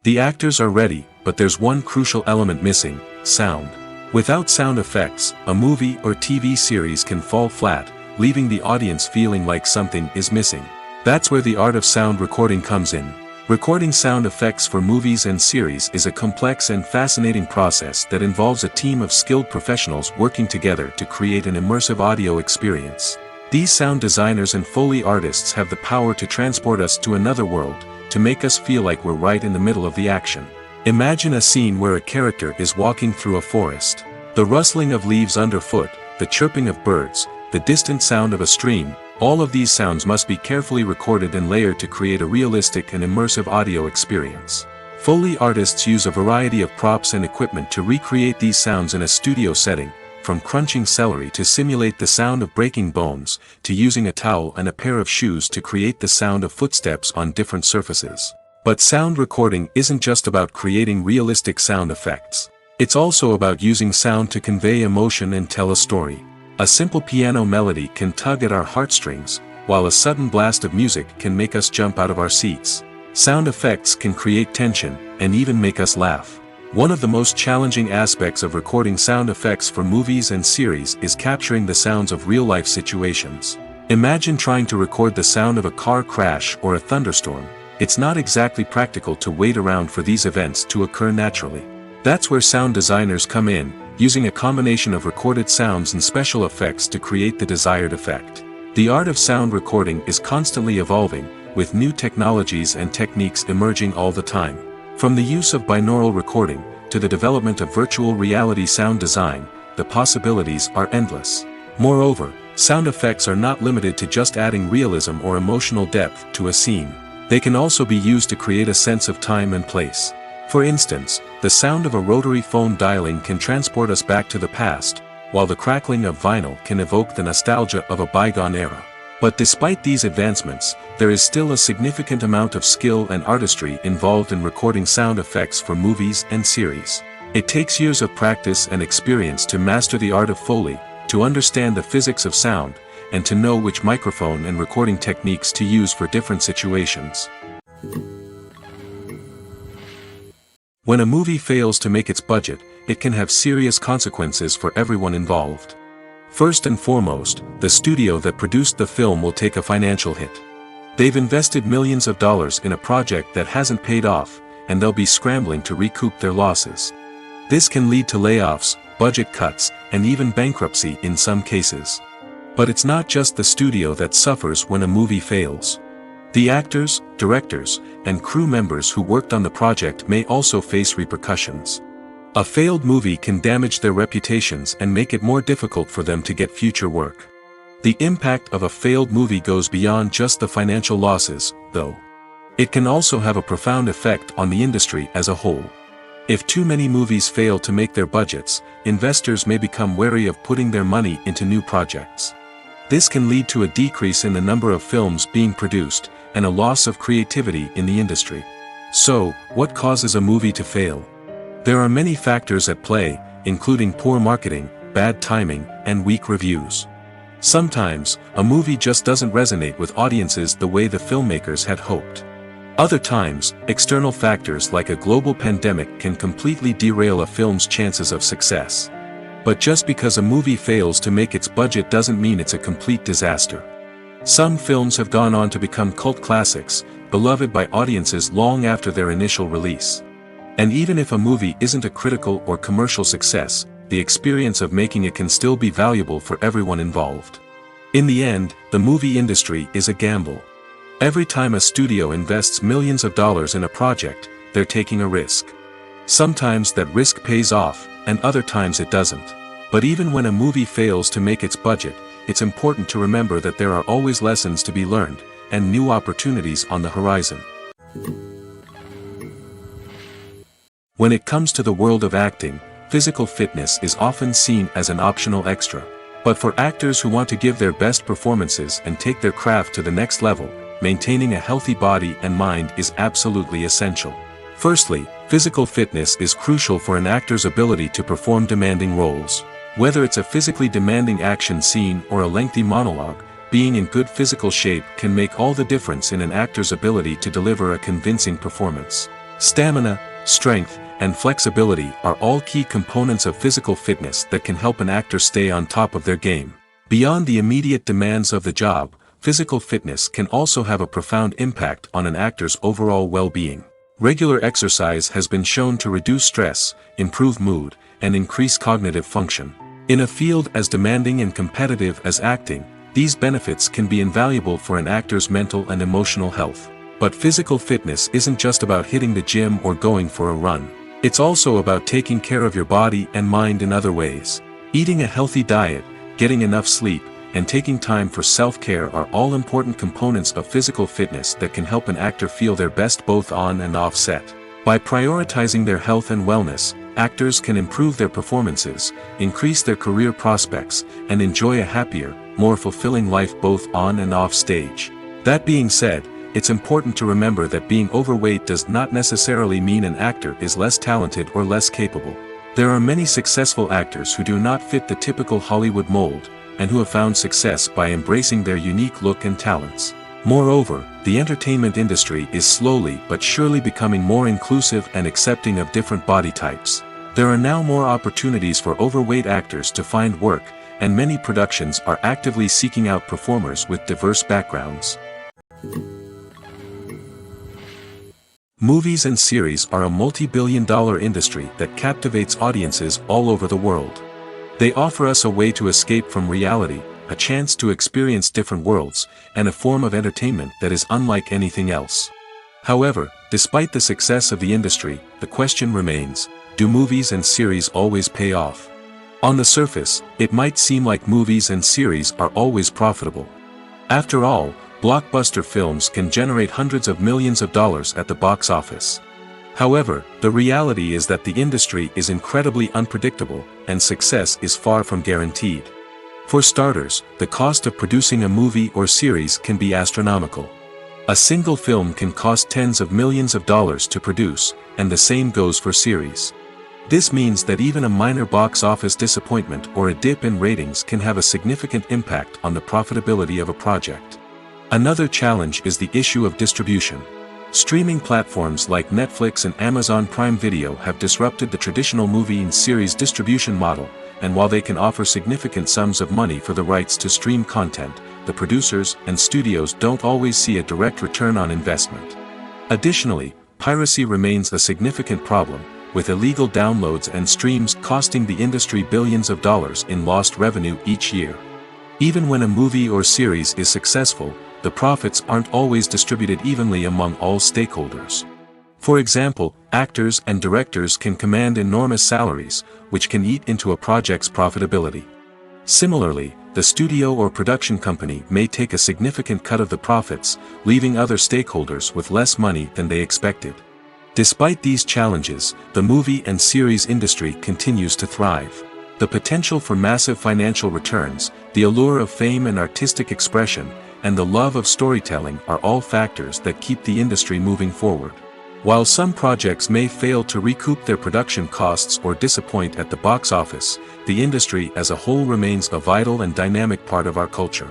The actors are ready, but there's one crucial element missing: sound. Without sound effects, a movie or TV series can fall flat, leaving the audience feeling like something is missing. That's where the art of sound recording comes in. Recording sound effects for movies and series is a complex and fascinating process that involves a team of skilled professionals working together to create an immersive audio experience. These sound designers and Foley artists have the power to transport us to another world, to make us feel like we're right in the middle of the action. Imagine a scene where a character is walking through a forest. The rustling of leaves underfoot, the chirping of birds, the distant sound of a stream, all of these sounds must be carefully recorded and layered to create a realistic and immersive audio experience. Foley artists use a variety of props and equipment to recreate these sounds in a studio setting, from crunching celery to simulate the sound of breaking bones, to using a towel and a pair of shoes to create the sound of footsteps on different surfaces. But sound recording isn't just about creating realistic sound effects. It's also about using sound to convey emotion and tell a story. A simple piano melody can tug at our heartstrings, while a sudden blast of music can make us jump out of our seats. Sound effects can create tension, and even make us laugh. One of the most challenging aspects of recording sound effects for movies and series is capturing the sounds of real-life situations. Imagine trying to record the sound of a car crash or a thunderstorm. It's not exactly practical to wait around for these events to occur naturally. That's where sound designers come in, using a combination of recorded sounds and special effects to create the desired effect. The art of sound recording is constantly evolving, with new technologies and techniques emerging all the time. From the use of binaural recording, to the development of virtual reality sound design, the possibilities are endless. Moreover, sound effects are not limited to just adding realism or emotional depth to a scene. They can also be used to create a sense of time and place. For instance, the sound of a rotary phone dialing can transport us back to the past, while the crackling of vinyl can evoke the nostalgia of a bygone era. But despite these advancements, there is still a significant amount of skill and artistry involved in recording sound effects for movies and series. It takes years of practice and experience to master the art of Foley, to understand the physics of sound, and to know which microphone and recording techniques to use for different situations. When a movie fails to make its budget, it can have serious consequences for everyone involved. First and foremost, the studio that produced the film will take a financial hit. They've invested millions of dollars in a project that hasn't paid off, and they'll be scrambling to recoup their losses. This can lead to layoffs, budget cuts, and even bankruptcy in some cases. But it's not just the studio that suffers when a movie fails. The actors, directors, and crew members who worked on the project may also face repercussions. A failed movie can damage their reputations and make it more difficult for them to get future work. The impact of a failed movie goes beyond just the financial losses, though. It can also have a profound effect on the industry as a whole. If too many movies fail to make their budgets, investors may become wary of putting their money into new projects. This can lead to a decrease in the number of films being produced, and a loss of creativity in the industry. So, what causes a movie to fail? There are many factors at play, including poor marketing, bad timing, and weak reviews. Sometimes, a movie just doesn't resonate with audiences the way the filmmakers had hoped. Other times, external factors like a global pandemic can completely derail a film's chances of success. But just because a movie fails to make its budget doesn't mean it's a complete disaster. Some films have gone on to become cult classics, beloved by audiences long after their initial release. And even if a movie isn't a critical or commercial success, the experience of making it can still be valuable for everyone involved. In the end, the movie industry is a gamble. Every time a studio invests millions of dollars in a project, they're taking a risk. Sometimes that risk pays off, and other times it doesn't. But even when a movie fails to make its budget, it's important to remember that there are always lessons to be learned, and new opportunities on the horizon. When it comes to the world of acting, physical fitness is often seen as an optional extra. But for actors who want to give their best performances and take their craft to the next level, maintaining a healthy body and mind is absolutely essential. Firstly, physical fitness is crucial for an actor's ability to perform demanding roles. Whether it's a physically demanding action scene or a lengthy monologue, being in good physical shape can make all the difference in an actor's ability to deliver a convincing performance. Stamina, strength, and flexibility are all key components of physical fitness that can help an actor stay on top of their game. Beyond the immediate demands of the job, physical fitness can also have a profound impact on an actor's overall well-being. Regular exercise has been shown to reduce stress, improve mood, and increase cognitive function. In a field as demanding and competitive as acting, these benefits can be invaluable for an actor's mental and emotional health. But physical fitness isn't just about hitting the gym or going for a run. It's also about taking care of your body and mind in other ways. Eating a healthy diet, getting enough sleep, and taking time for self-care are all important components of physical fitness that can help an actor feel their best both on and off set. By prioritizing their health and wellness, actors can improve their performances, increase their career prospects, and enjoy a happier, more fulfilling life both on and off stage. That being said, it's important to remember that being overweight does not necessarily mean an actor is less talented or less capable. There are many successful actors who do not fit the typical Hollywood mold, and who have found success by embracing their unique look and talents. Moreover, the entertainment industry is slowly but surely becoming more inclusive and accepting of different body types. There are now more opportunities for overweight actors to find work, and many productions are actively seeking out performers with diverse backgrounds. Movies and series are a multi-billion-dollar industry that captivates audiences all over the world. They offer us a way to escape from reality, a chance to experience different worlds, and a form of entertainment that is unlike anything else. However, despite the success of the industry, the question remains, do movies and series always pay off? On the surface, it might seem like movies and series are always profitable. After all, blockbuster films can generate hundreds of millions of dollars at the box office. However, the reality is that the industry is incredibly unpredictable, and success is far from guaranteed. For starters, the cost of producing a movie or series can be astronomical. A single film can cost tens of millions of dollars to produce, and the same goes for series. This means that even a minor box office disappointment or a dip in ratings can have a significant impact on the profitability of a project. Another challenge is the issue of distribution. Streaming platforms like Netflix and Amazon Prime Video have disrupted the traditional movie and series distribution model, and while they can offer significant sums of money for the rights to stream content, the producers and studios don't always see a direct return on investment. Additionally, piracy remains a significant problem, with illegal downloads and streams costing the industry billions of dollars in lost revenue each year. Even when a movie or series is successful, the profits aren't always distributed evenly among all stakeholders. For example, actors and directors can command enormous salaries, which can eat into a project's profitability. Similarly, the studio or production company may take a significant cut of the profits, leaving other stakeholders with less money than they expected. Despite these challenges, the movie and series industry continues to thrive. The potential for massive financial returns, the allure of fame and artistic expression, and the love of storytelling are all factors that keep the industry moving forward. While some projects may fail to recoup their production costs or disappoint at the box office, the industry as a whole remains a vital and dynamic part of our culture.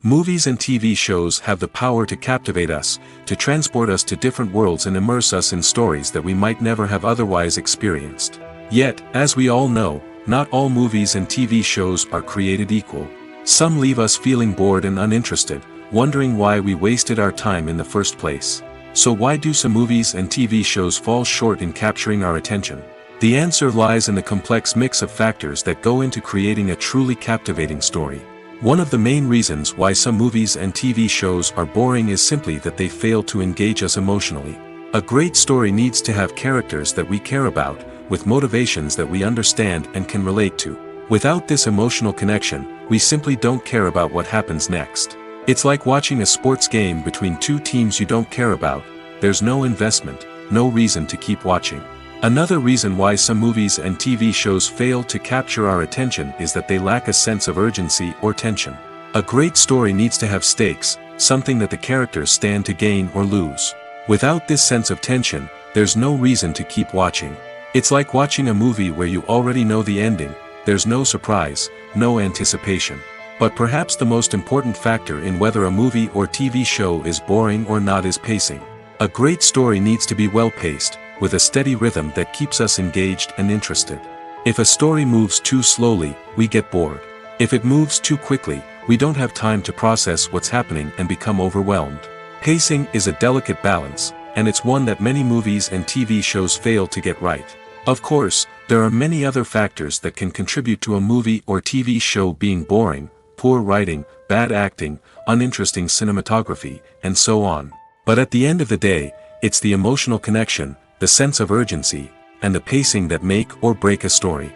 Movies and TV shows have the power to captivate us, to transport us to different worlds and immerse us in stories that we might never have otherwise experienced. Yet, as we all know, not all movies and TV shows are created equal. Some leave us feeling bored and uninterested, wondering why we wasted our time in the first place. So why do some movies and TV shows fall short in capturing our attention? The answer lies in the complex mix of factors that go into creating a truly captivating story. One of the main reasons why some movies and TV shows are boring is simply that they fail to engage us emotionally. A great story needs to have characters that we care about, with motivations that we understand and can relate to. Without this emotional connection, we simply don't care about what happens next. It's like watching a sports game between two teams you don't care about. There's no investment, no reason to keep watching. Another reason why some movies and TV shows fail to capture our attention is that they lack a sense of urgency or tension. A great story needs to have stakes, something that the characters stand to gain or lose. Without this sense of tension, there's no reason to keep watching. It's like watching a movie where you already know the ending. There's no surprise, no anticipation. But perhaps the most important factor in whether a movie or TV show is boring or not is pacing. A great story needs to be well-paced, with a steady rhythm that keeps us engaged and interested. If a story moves too slowly, we get bored. If it moves too quickly, we don't have time to process what's happening and become overwhelmed. Pacing is a delicate balance, and it's one that many movies and TV shows fail to get right. Of course, there are many other factors that can contribute to a movie or TV show being boring: poor writing, bad acting, uninteresting cinematography, and so on. But at the end of the day, it's the emotional connection, the sense of urgency, and the pacing that make or break a story.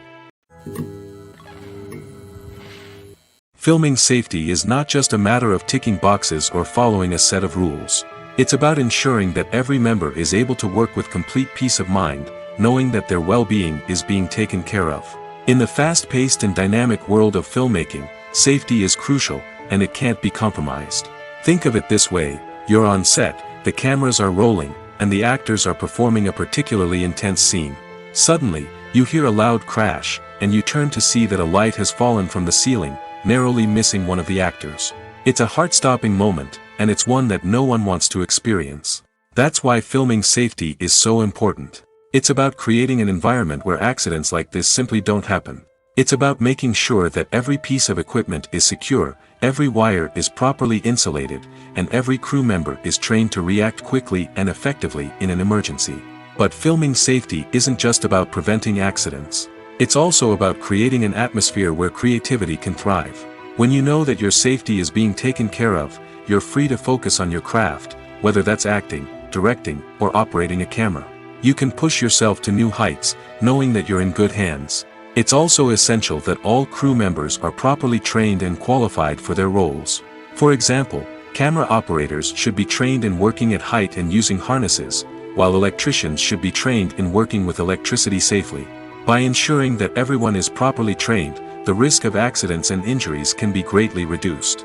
Filming safety is not just a matter of ticking boxes or following a set of rules. It's about ensuring that every member is able to work with complete peace of mind, knowing that their well-being is being taken care of. In the fast-paced and dynamic world of filmmaking, safety is crucial, and it can't be compromised. Think of it this way: you're on set, the cameras are rolling, and the actors are performing a particularly intense scene. Suddenly, you hear a loud crash, and you turn to see that a light has fallen from the ceiling, narrowly missing one of the actors. It's a heart-stopping moment, and it's one that no one wants to experience. That's why filming safety is so important. It's about creating an environment where accidents like this simply don't happen. It's about making sure that every piece of equipment is secure, every wire is properly insulated, and every crew member is trained to react quickly and effectively in an emergency. But filming safety isn't just about preventing accidents. It's also about creating an atmosphere where creativity can thrive. When you know that your safety is being taken care of, you're free to focus on your craft, whether that's acting, directing, or operating a camera. You can push yourself to new heights, knowing that you're in good hands. It's also essential that all crew members are properly trained and qualified for their roles. For example, camera operators should be trained in working at height and using harnesses, while electricians should be trained in working with electricity safely. By ensuring that everyone is properly trained, the risk of accidents and injuries can be greatly reduced.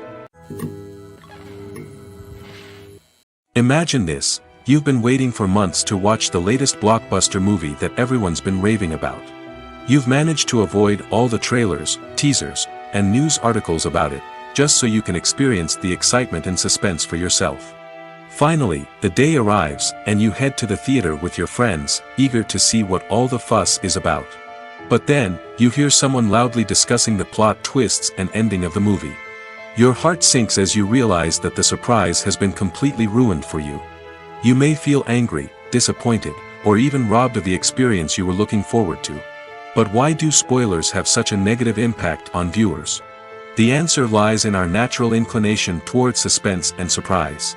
Imagine this: you've been waiting for months to watch the latest blockbuster movie that everyone's been raving about. You've managed to avoid all the trailers, teasers, and news articles about it, just so you can experience the excitement and suspense for yourself. Finally, the day arrives, and you head to the theater with your friends, eager to see what all the fuss is about. But then, you hear someone loudly discussing the plot twists and ending of the movie. Your heart sinks as you realize that the surprise has been completely ruined for you. You may feel angry, disappointed, or even robbed of the experience you were looking forward to. But why do spoilers have such a negative impact on viewers? The answer lies in our natural inclination toward suspense and surprise.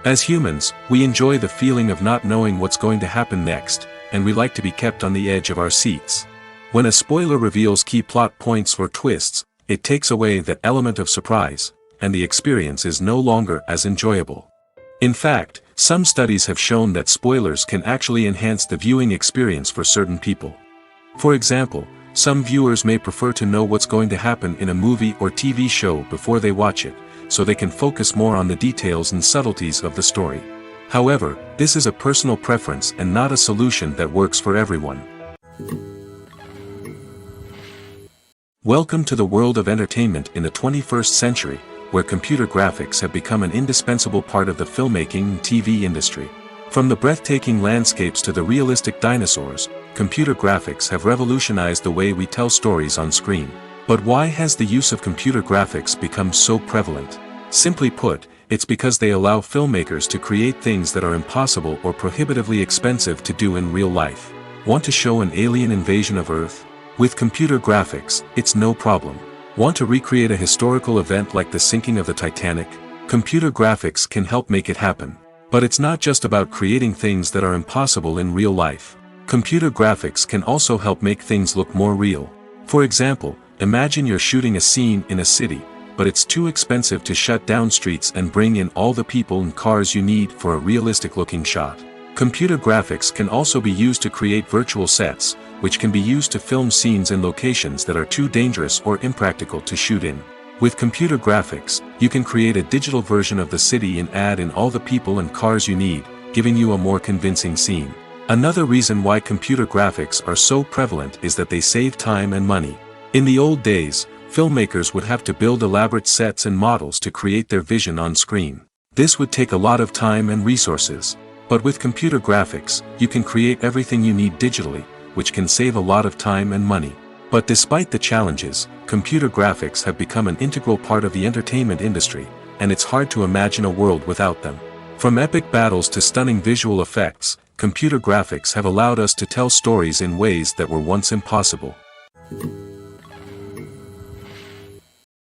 As humans, we enjoy the feeling of not knowing what's going to happen next, and we like to be kept on the edge of our seats. When a spoiler reveals key plot points or twists, it takes away that element of surprise, and the experience is no longer as enjoyable. In fact, some studies have shown that spoilers can actually enhance the viewing experience for certain people. For example, some viewers may prefer to know what's going to happen in a movie or TV show before they watch it, so they can focus more on the details and subtleties of the story. However, this is a personal preference and not a solution that works for everyone. Welcome to the world of entertainment in the 21st century, where computer graphics have become an indispensable part of the filmmaking and TV industry. From the breathtaking landscapes to the realistic dinosaurs, computer graphics have revolutionized the way we tell stories on screen. But why has the use of computer graphics become so prevalent? Simply put, it's because they allow filmmakers to create things that are impossible or prohibitively expensive to do in real life. Want to show an alien invasion of Earth? With computer graphics, it's no problem. Want to recreate a historical event like the sinking of the Titanic? Computer graphics can help make it happen. But it's not just about creating things that are impossible in real life. Computer graphics can also help make things look more real. For example, imagine you're shooting a scene in a city, but it's too expensive to shut down streets and bring in all the people and cars you need for a realistic-looking shot. Computer graphics can also be used to create virtual sets, which can be used to film scenes in locations that are too dangerous or impractical to shoot in. With computer graphics, you can create a digital version of the city and add in all the people and cars you need, giving you a more convincing scene. Another reason why computer graphics are so prevalent is that they save time and money. In the old days, filmmakers would have to build elaborate sets and models to create their vision on screen. This would take a lot of time and resources. But with computer graphics, you can create everything you need digitally, which can save a lot of time and money. But despite the challenges, computer graphics have become an integral part of the entertainment industry, and it's hard to imagine a world without them. From epic battles to stunning visual effects, computer graphics have allowed us to tell stories in ways that were once impossible.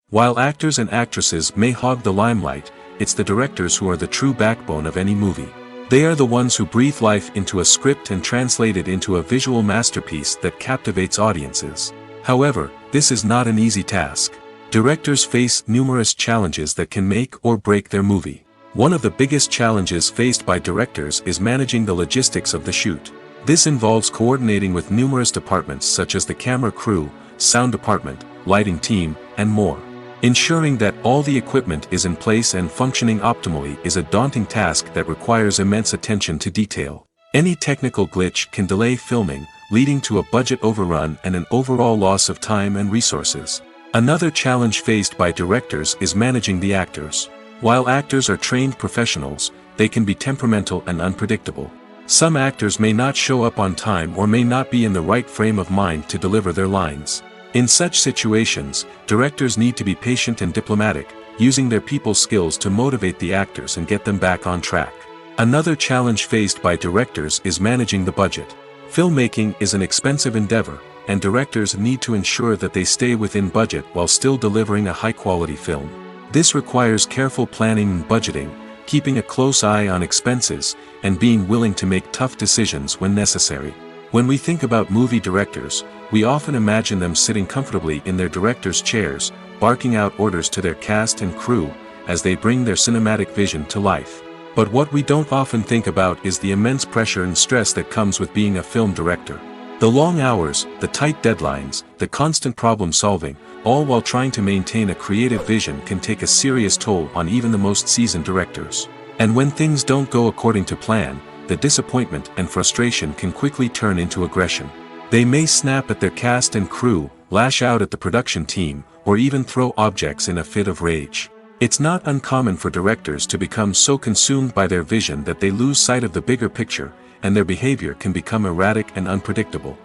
While actors and actresses may hog the limelight, it's the directors who are the true backbone of any movie. They are the ones who breathe life into a script and translate it into a visual masterpiece that captivates audiences. However, this is not an easy task. Directors face numerous challenges that can make or break their movie. One of the biggest challenges faced by directors is managing the logistics of the shoot. This involves coordinating with numerous departments such as the camera crew, sound department, lighting team, and more. Ensuring that all the equipment is in place and functioning optimally is a daunting task that requires immense attention to detail. Any technical glitch can delay filming, leading to a budget overrun and an overall loss of time and resources. Another challenge faced by directors is managing the actors. While actors are trained professionals, they can be temperamental and unpredictable. Some actors may not show up on time or may not be in the right frame of mind to deliver their lines. In such situations, directors need to be patient and diplomatic, using their people skills to motivate the actors and get them back on track. Another challenge faced by directors is managing the budget. Filmmaking is an expensive endeavor, and directors need to ensure that they stay within budget while still delivering a high-quality film. This requires careful planning and budgeting, keeping a close eye on expenses, and being willing to make tough decisions when necessary. When we think about movie directors, we often imagine them sitting comfortably in their director's chairs, barking out orders to their cast and crew, as they bring their cinematic vision to life. But what we don't often think about is the immense pressure and stress that comes with being a film director. The long hours, the tight deadlines, the constant problem solving, all while trying to maintain a creative vision can take a serious toll on even the most seasoned directors. And when things don't go according to plan, the disappointment and frustration can quickly turn into aggression. They may snap at their cast and crew, lash out at the production team, or even throw objects in a fit of rage. It's not uncommon for directors to become so consumed by their vision that they lose sight of the bigger picture, and their behavior can become erratic and unpredictable.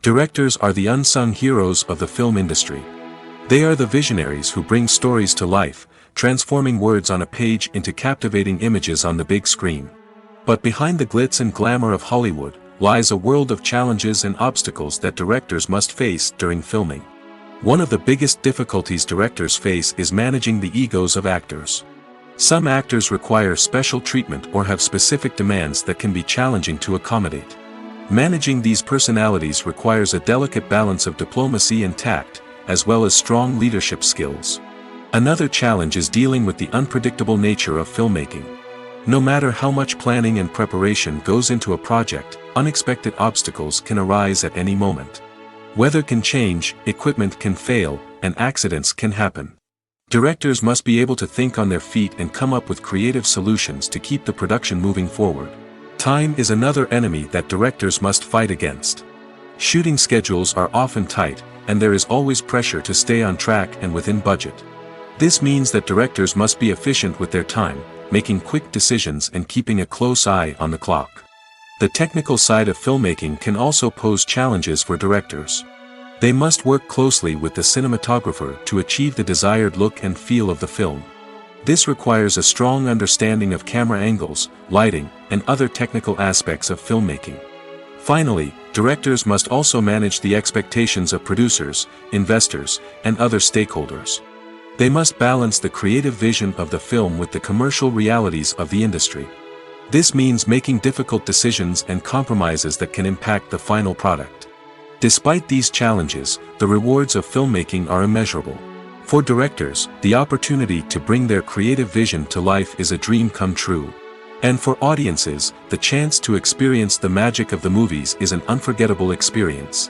Directors are the unsung heroes of the film industry. They are the visionaries who bring stories to life, transforming words on a page into captivating images on the big screen. But behind the glitz and glamour of Hollywood, lies a world of challenges and obstacles that directors must face during filming. One of the biggest difficulties directors face is managing the egos of actors. Some actors require special treatment or have specific demands that can be challenging to accommodate. Managing these personalities requires a delicate balance of diplomacy and tact, as well as strong leadership skills. Another challenge is dealing with the unpredictable nature of filmmaking. No matter how much planning and preparation goes into a project, unexpected obstacles can arise at any moment. Weather can change, equipment can fail, and accidents can happen. Directors must be able to think on their feet and come up with creative solutions to keep the production moving forward. Time is another enemy that directors must fight against. Shooting schedules are often tight, and there is always pressure to stay on track and within budget. This means that directors must be efficient with their time, making quick decisions and keeping a close eye on the clock. The technical side of filmmaking can also pose challenges for directors. They must work closely with the cinematographer to achieve the desired look and feel of the film. This requires a strong understanding of camera angles, lighting, and other technical aspects of filmmaking. Finally, directors must also manage the expectations of producers, investors, and other stakeholders. They must balance the creative vision of the film with the commercial realities of the industry. This means making difficult decisions and compromises that can impact the final product. Despite these challenges, the rewards of filmmaking are immeasurable. For directors, the opportunity to bring their creative vision to life is a dream come true. And for audiences, the chance to experience the magic of the movies is an unforgettable experience.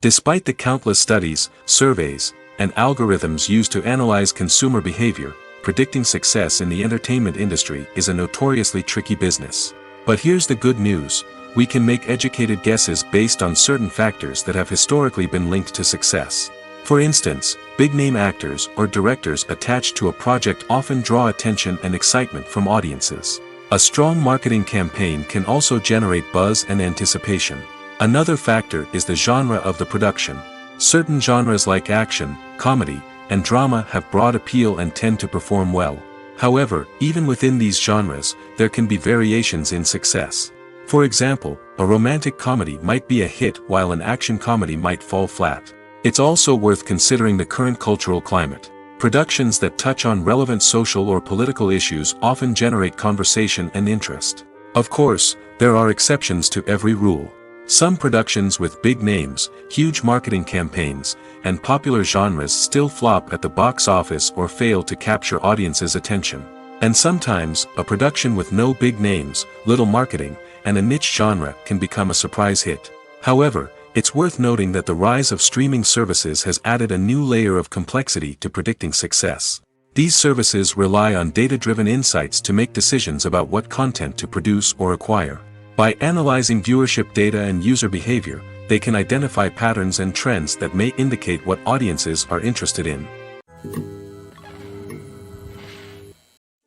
Despite the countless studies, surveys, and algorithms used to analyze consumer behavior, predicting success in the entertainment industry is a notoriously tricky business. But here's the good news: we can make educated guesses based on certain factors that have historically been linked to success. For instance, big-name actors or directors attached to a project often draw attention and excitement from audiences. A strong marketing campaign can also generate buzz and anticipation. Another factor is the genre of the production. Certain genres like action, comedy, and drama have broad appeal and tend to perform well. However, even within these genres, there can be variations in success. For example, a romantic comedy might be a hit while an action comedy might fall flat. It's also worth considering the current cultural climate. Productions that touch on relevant social or political issues often generate conversation and interest. Of course, there are exceptions to every rule. Some productions with big names, huge marketing campaigns, and popular genres still flop at the box office or fail to capture audiences' attention. And sometimes, a production with no big names, little marketing, and a niche genre can become a surprise hit. However, it's worth noting that the rise of streaming services has added a new layer of complexity to predicting success. These services rely on data-driven insights to make decisions about what content to produce or acquire. By analyzing viewership data and user behavior, they can identify patterns and trends that may indicate what audiences are interested in.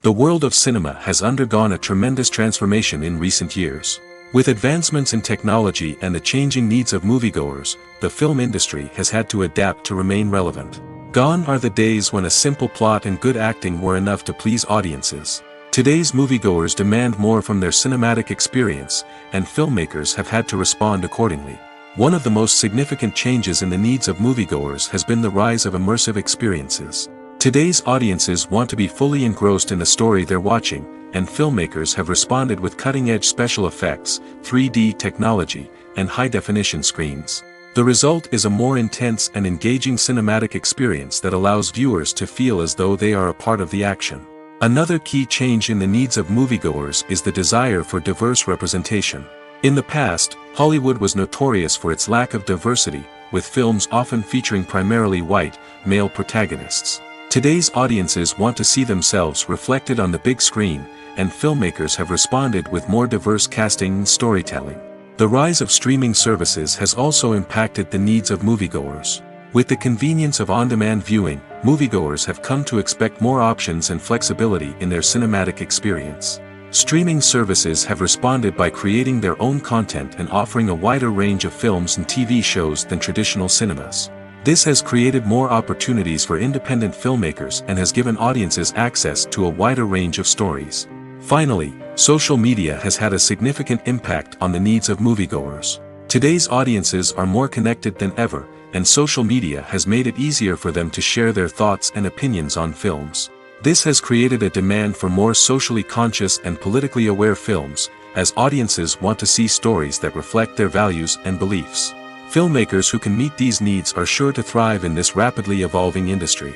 The world of cinema has undergone a tremendous transformation in recent years. With advancements in technology and the changing needs of moviegoers, the film industry has had to adapt to remain relevant. Gone are the days when a simple plot and good acting were enough to please audiences. Today's moviegoers demand more from their cinematic experience, and filmmakers have had to respond accordingly. One of the most significant changes in the needs of moviegoers has been the rise of immersive experiences. Today's audiences want to be fully engrossed in the story they're watching, and filmmakers have responded with cutting-edge special effects, 3D technology, and high-definition screens. The result is a more intense and engaging cinematic experience that allows viewers to feel as though they are a part of the action. Another key change in the needs of moviegoers is the desire for diverse representation. In the past, Hollywood was notorious for its lack of diversity, with films often featuring primarily white, male protagonists. Today's audiences want to see themselves reflected on the big screen, and filmmakers have responded with more diverse casting and storytelling. The rise of streaming services has also impacted the needs of moviegoers. With the convenience of on-demand viewing, moviegoers have come to expect more options and flexibility in their cinematic experience. Streaming services have responded by creating their own content and offering a wider range of films and TV shows than traditional cinemas. This has created more opportunities for independent filmmakers and has given audiences access to a wider range of stories. Finally, social media has had a significant impact on the needs of moviegoers. Today's audiences are more connected than ever, and social media has made it easier for them to share their thoughts and opinions on films. This has created a demand for more socially conscious and politically aware films, as audiences want to see stories that reflect their values and beliefs. Filmmakers who can meet these needs are sure to thrive in this rapidly evolving industry.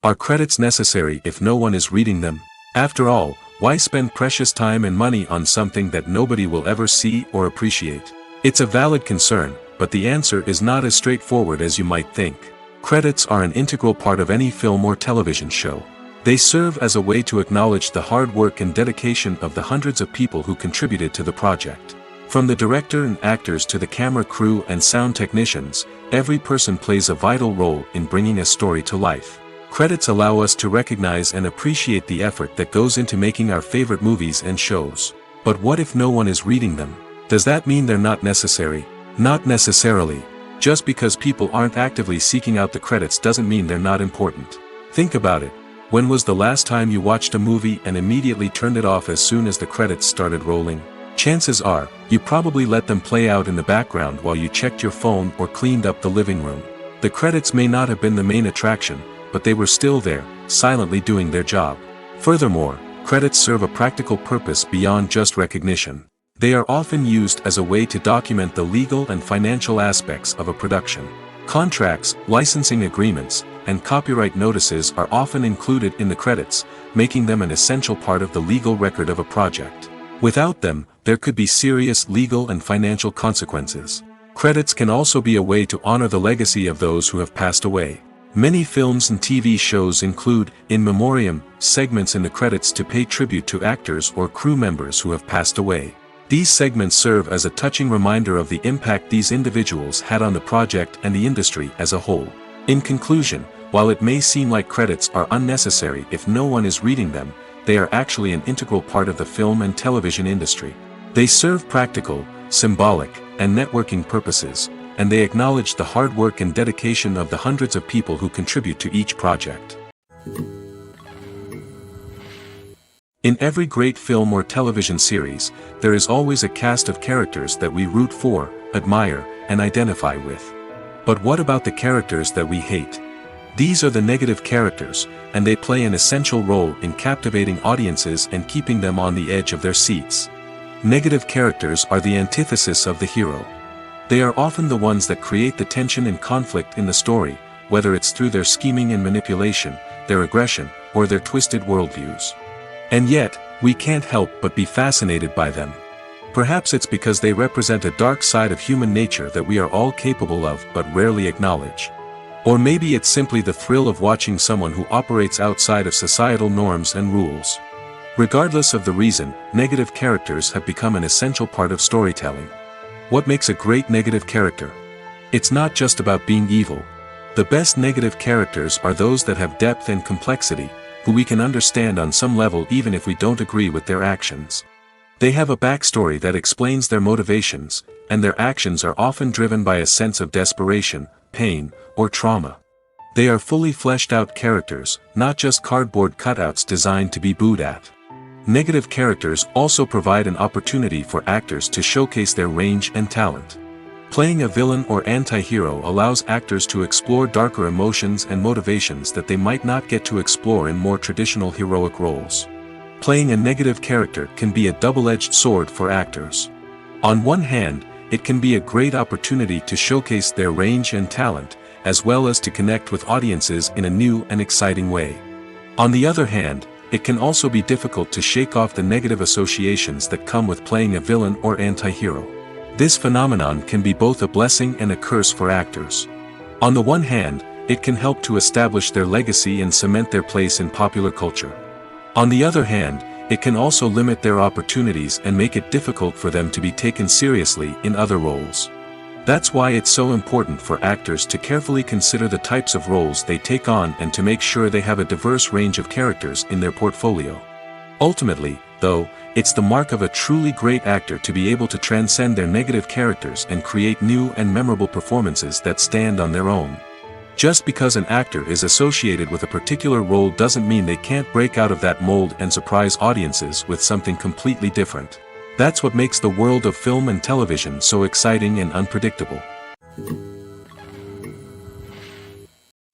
Are credits necessary if no one is reading them? After all, why spend precious time and money on something that nobody will ever see or appreciate? It's a valid concern, but the answer is not as straightforward as you might think. Credits are an integral part of any film or television show. They serve as a way to acknowledge the hard work and dedication of the hundreds of people who contributed to the project. From the director and actors to the camera crew and sound technicians, every person plays a vital role in bringing a story to life. Credits allow us to recognize and appreciate the effort that goes into making our favorite movies and shows. But what if no one is reading them? Does that mean they're not necessary? Not necessarily. Just because people aren't actively seeking out the credits doesn't mean they're not important. Think about it. When was the last time you watched a movie and immediately turned it off as soon as the credits started rolling? Chances are, you probably let them play out in the background while you checked your phone or cleaned up the living room. The credits may not have been the main attraction, but they were still there, silently doing their job. Furthermore, credits serve a practical purpose beyond just recognition. They are often used as a way to document the legal and financial aspects of a production. Contracts, licensing agreements, and copyright notices are often included in the credits, making them an essential part of the legal record of a project. Without them, there could be serious legal and financial consequences. Credits can also be a way to honor the legacy of those who have passed away. Many films and TV shows include, in memoriam, segments in the credits to pay tribute to actors or crew members who have passed away. These segments serve as a touching reminder of the impact these individuals had on the project and the industry as a whole. In conclusion, while it may seem like credits are unnecessary if no one is reading them, they are actually an integral part of the film and television industry. They serve practical, symbolic, and networking purposes, and they acknowledge the hard work and dedication of the hundreds of people who contribute to each project. In every great film or television series, there is always a cast of characters that we root for, admire, and identify with. But what about the characters that we hate? These are the negative characters, and they play an essential role in captivating audiences and keeping them on the edge of their seats. Negative characters are the antithesis of the hero. They are often the ones that create the tension and conflict in the story, whether it's through their scheming and manipulation, their aggression, or their twisted worldviews. And yet, we can't help but be fascinated by them. Perhaps it's because they represent a dark side of human nature that we are all capable of but rarely acknowledge. Or maybe it's simply the thrill of watching someone who operates outside of societal norms and rules. Regardless of the reason, negative characters have become an essential part of storytelling. What makes a great negative character? It's not just about being evil. The best negative characters are those that have depth and complexity, who we can understand on some level even if we don't agree with their actions. They have a backstory that explains their motivations, and their actions are often driven by a sense of desperation, pain, or trauma. They are fully fleshed out characters, not just cardboard cutouts designed to be booed at. Negative characters also provide an opportunity for actors to showcase their range and talent. Playing a villain or anti-hero allows actors to explore darker emotions and motivations that they might not get to explore in more traditional heroic roles. Playing a negative character can be a double-edged sword for actors. On one hand, it can be a great opportunity to showcase their range and talent, as well as to connect with audiences in a new and exciting way. On the other hand, it can also be difficult to shake off the negative associations that come with playing a villain or anti-hero. This phenomenon can be both a blessing and a curse for actors. On the one hand, it can help to establish their legacy and cement their place in popular culture. On the other hand, it can also limit their opportunities and make it difficult for them to be taken seriously in other roles. That's why it's so important for actors to carefully consider the types of roles they take on and to make sure they have a diverse range of characters in their portfolio. Ultimately, though, it's the mark of a truly great actor to be able to transcend their negative characters and create new and memorable performances that stand on their own. Just because an actor is associated with a particular role doesn't mean they can't break out of that mold and surprise audiences with something completely different. That's what makes the world of film and television so exciting and unpredictable.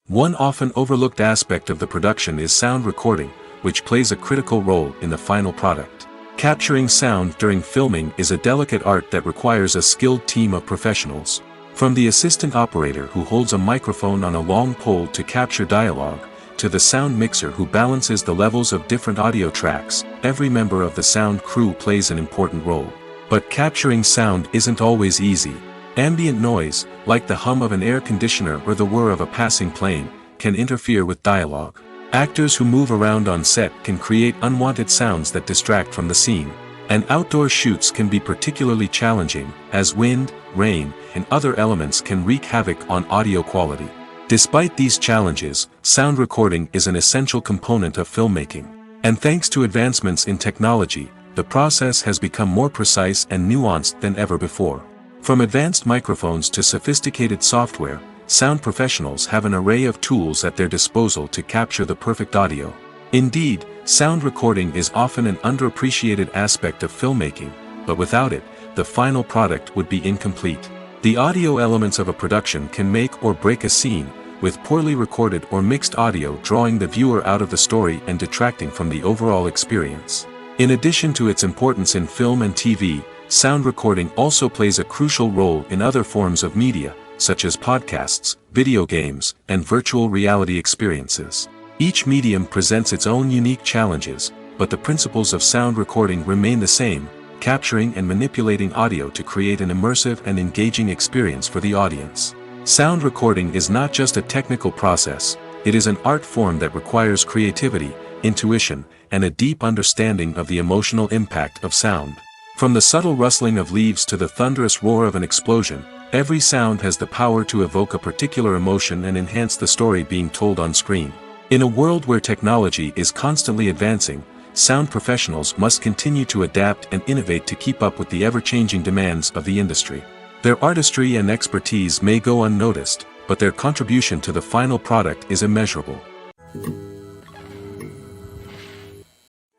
One often overlooked aspect of the production is sound recording, which plays a critical role in the final product. Capturing sound during filming is a delicate art that requires a skilled team of professionals. From the assistant operator who holds a microphone on a long pole to capture dialogue, to the sound mixer who balances the levels of different audio tracks, every member of the sound crew plays an important role. But capturing sound isn't always easy. Ambient noise, like the hum of an air conditioner or the whir of a passing plane, can interfere with dialogue. Actors who move around on set can create unwanted sounds that distract from the scene. And outdoor shoots can be particularly challenging, as wind, rain, and other elements can wreak havoc on audio quality. Despite these challenges, sound recording is an essential component of filmmaking. And thanks to advancements in technology, the process has become more precise and nuanced than ever before. From advanced microphones to sophisticated software, sound professionals have an array of tools at their disposal to capture the perfect audio. Indeed, sound recording is often an underappreciated aspect of filmmaking, but without it, the final product would be incomplete. The audio elements of a production can make or break a scene, with poorly recorded or mixed audio drawing the viewer out of the story and detracting from the overall experience. In addition to its importance in film and TV, sound recording also plays a crucial role in other forms of media, such as podcasts, video games, and virtual reality experiences. Each medium presents its own unique challenges, but the principles of sound recording remain the same, capturing and manipulating audio to create an immersive and engaging experience for the audience. Sound recording is not just a technical process, it is an art form that requires creativity, intuition, and a deep understanding of the emotional impact of sound. From the subtle rustling of leaves to the thunderous roar of an explosion, every sound has the power to evoke a particular emotion and enhance the story being told on screen. In a world where technology is constantly advancing, sound professionals must continue to adapt and innovate to keep up with the ever-changing demands of the industry. Their artistry and expertise may go unnoticed, but their contribution to the final product is immeasurable.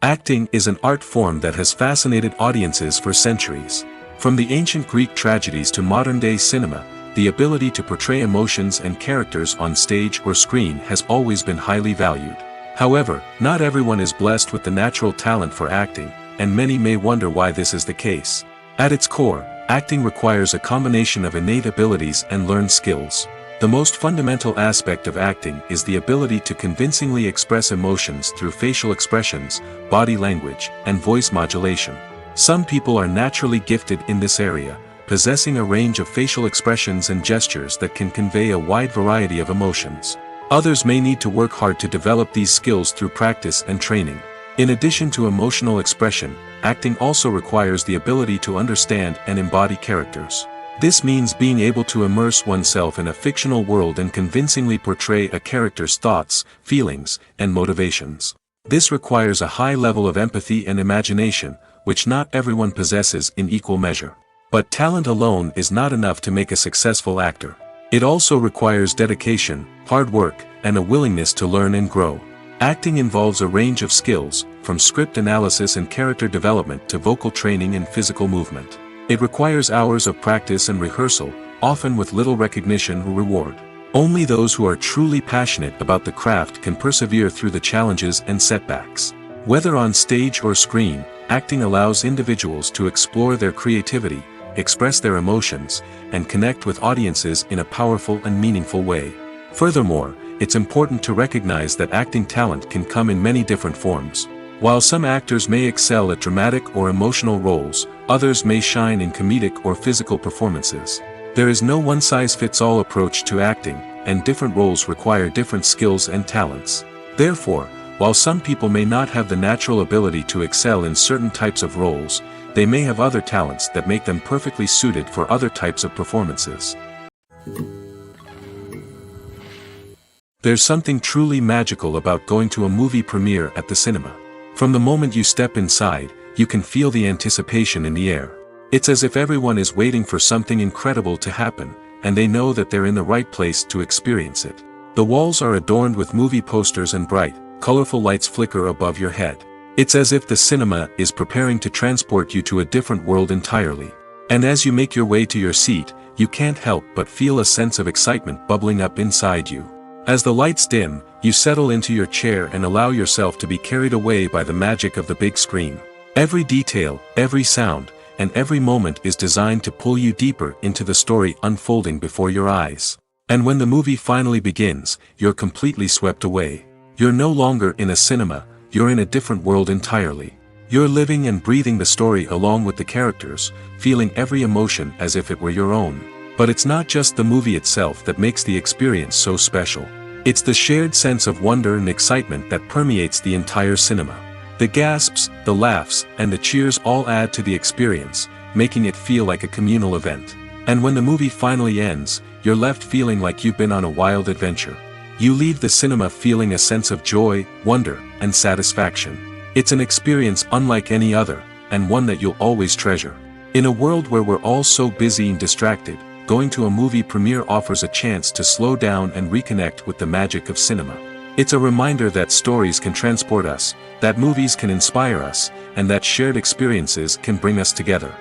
Acting is an art form that has fascinated audiences for centuries. From the ancient Greek tragedies to modern-day cinema, the ability to portray emotions and characters on stage or screen has always been highly valued. However, not everyone is blessed with the natural talent for acting, and many may wonder why this is the case. At its core, acting requires a combination of innate abilities and learned skills. The most fundamental aspect of acting is the ability to convincingly express emotions through facial expressions, body language, and voice modulation. Some people are naturally gifted in this area, possessing a range of facial expressions and gestures that can convey a wide variety of emotions. Others may need to work hard to develop these skills through practice and training. In addition to emotional expression, acting also requires the ability to understand and embody characters. This means being able to immerse oneself in a fictional world and convincingly portray a character's thoughts, feelings, and motivations. This requires a high level of empathy and imagination, which not everyone possesses in equal measure. But talent alone is not enough to make a successful actor. It also requires dedication, hard work, and a willingness to learn and grow. Acting involves a range of skills, from script analysis and character development to vocal training and physical movement. It requires hours of practice and rehearsal, often with little recognition or reward. Only those who are truly passionate about the craft can persevere through the challenges and setbacks. Whether on stage or screen, acting allows individuals to explore their creativity, express their emotions, and connect with audiences in a powerful and meaningful way. Furthermore, it's important to recognize that acting talent can come in many different forms. While some actors may excel at dramatic or emotional roles, others may shine in comedic or physical performances. There is no one-size-fits-all approach to acting, and different roles require different skills and talents. Therefore, while some people may not have the natural ability to excel in certain types of roles, they may have other talents that make them perfectly suited for other types of performances. There's something truly magical about going to a movie premiere at the cinema. From the moment you step inside, you can feel the anticipation in the air. It's as if everyone is waiting for something incredible to happen, and they know that they're in the right place to experience it. The walls are adorned with movie posters and bright, colorful lights flicker above your head. It's as if the cinema is preparing to transport you to a different world entirely. And as you make your way to your seat, you can't help but feel a sense of excitement bubbling up inside you. As the lights dim, you settle into your chair and allow yourself to be carried away by the magic of the big screen. Every detail, every sound, and every moment is designed to pull you deeper into the story unfolding before your eyes. And when the movie finally begins, you're completely swept away. You're no longer in a cinema, you're in a different world entirely. You're living and breathing the story along with the characters, feeling every emotion as if it were your own. But it's not just the movie itself that makes the experience so special. It's the shared sense of wonder and excitement that permeates the entire cinema. The gasps, the laughs, and the cheers all add to the experience, making it feel like a communal event. And when the movie finally ends, you're left feeling like you've been on a wild adventure. You leave the cinema feeling a sense of joy, wonder, and satisfaction. It's an experience unlike any other, and one that you'll always treasure. In a world where we're all so busy and distracted, going to a movie premiere offers a chance to slow down and reconnect with the magic of cinema. It's a reminder that stories can transport us, that movies can inspire us, and that shared experiences can bring us together.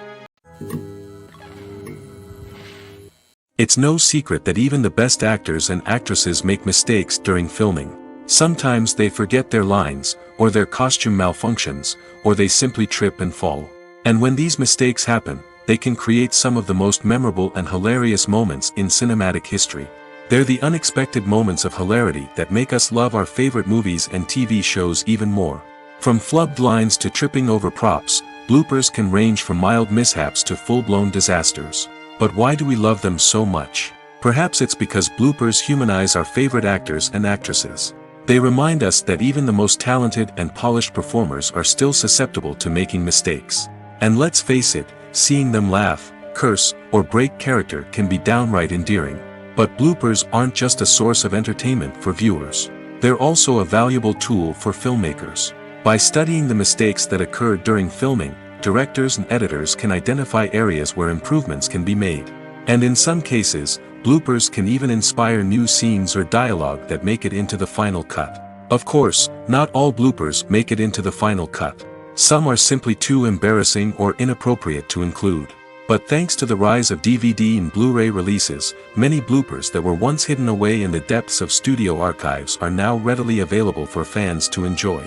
It's no secret that even the best actors and actresses make mistakes during filming. Sometimes they forget their lines, or their costume malfunctions, or they simply trip and fall. And when these mistakes happen, they can create some of the most memorable and hilarious moments in cinematic history. They're the unexpected moments of hilarity that make us love our favorite movies and TV shows even more. From flubbed lines to tripping over props, bloopers can range from mild mishaps to full-blown disasters. But why do we love them so much? Perhaps it's because bloopers humanize our favorite actors and actresses. They remind us that even the most talented and polished performers are still susceptible to making mistakes. And let's face it, seeing them laugh, curse, or break character can be downright endearing. But bloopers aren't just a source of entertainment for viewers. They're also a valuable tool for filmmakers. By studying the mistakes that occurred during filming, directors and editors can identify areas where improvements can be made. And in some cases, bloopers can even inspire new scenes or dialogue that make it into the final cut. Of course, not all bloopers make it into the final cut. Some are simply too embarrassing or inappropriate to include. But thanks to the rise of DVD and Blu-ray releases, many bloopers that were once hidden away in the depths of studio archives are now readily available for fans to enjoy.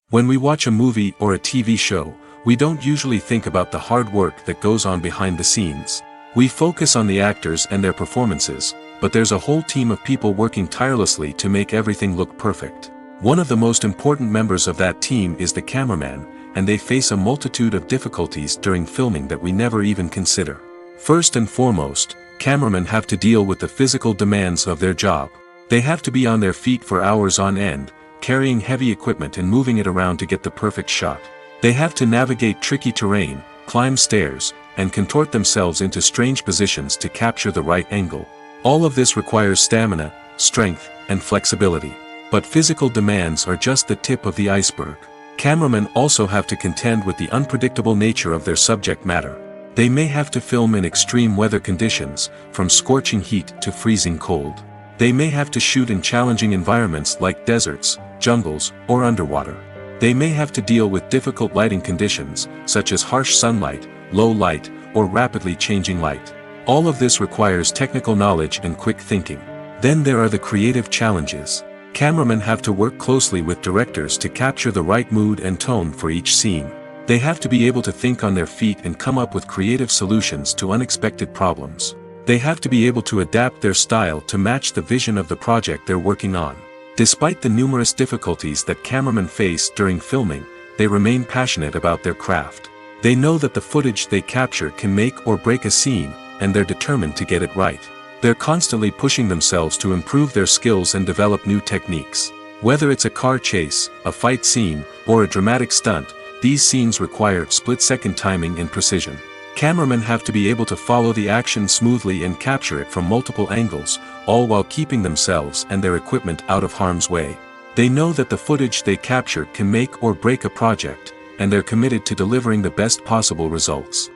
When we watch a movie or a TV show, we don't usually think about the hard work that goes on behind the scenes. We focus on the actors and their performances, but there's a whole team of people working tirelessly to make everything look perfect. One of the most important members of that team is the cameraman, and they face a multitude of difficulties during filming that we never even consider. First and foremost, cameramen have to deal with the physical demands of their job. They have to be on their feet for hours on end, carrying heavy equipment and moving it around to get the perfect shot. They have to navigate tricky terrain, climb stairs, and contort themselves into strange positions to capture the right angle. All of this requires stamina, strength, and flexibility. But physical demands are just the tip of the iceberg. Cameramen also have to contend with the unpredictable nature of their subject matter. They may have to film in extreme weather conditions, from scorching heat to freezing cold. They may have to shoot in challenging environments like deserts, jungles, or underwater. They may have to deal with difficult lighting conditions, such as harsh sunlight, low light, or rapidly changing light. All of this requires technical knowledge and quick thinking. Then there are the creative challenges. Cameramen have to work closely with directors to capture the right mood and tone for each scene. They have to be able to think on their feet and come up with creative solutions to unexpected problems. They have to be able to adapt their style to match the vision of the project they're working on. Despite the numerous difficulties that cameramen face during filming, they remain passionate about their craft. They know that the footage they capture can make or break a scene, and they're determined to get it right. They're constantly pushing themselves to improve their skills and develop new techniques. Whether it's a car chase, a fight scene, or a dramatic stunt, these scenes require split-second timing and precision. Cameramen have to be able to follow the action smoothly and capture it from multiple angles, all while keeping themselves and their equipment out of harm's way. They know that the footage they capture can make or break a project, and they're committed to delivering the best possible results.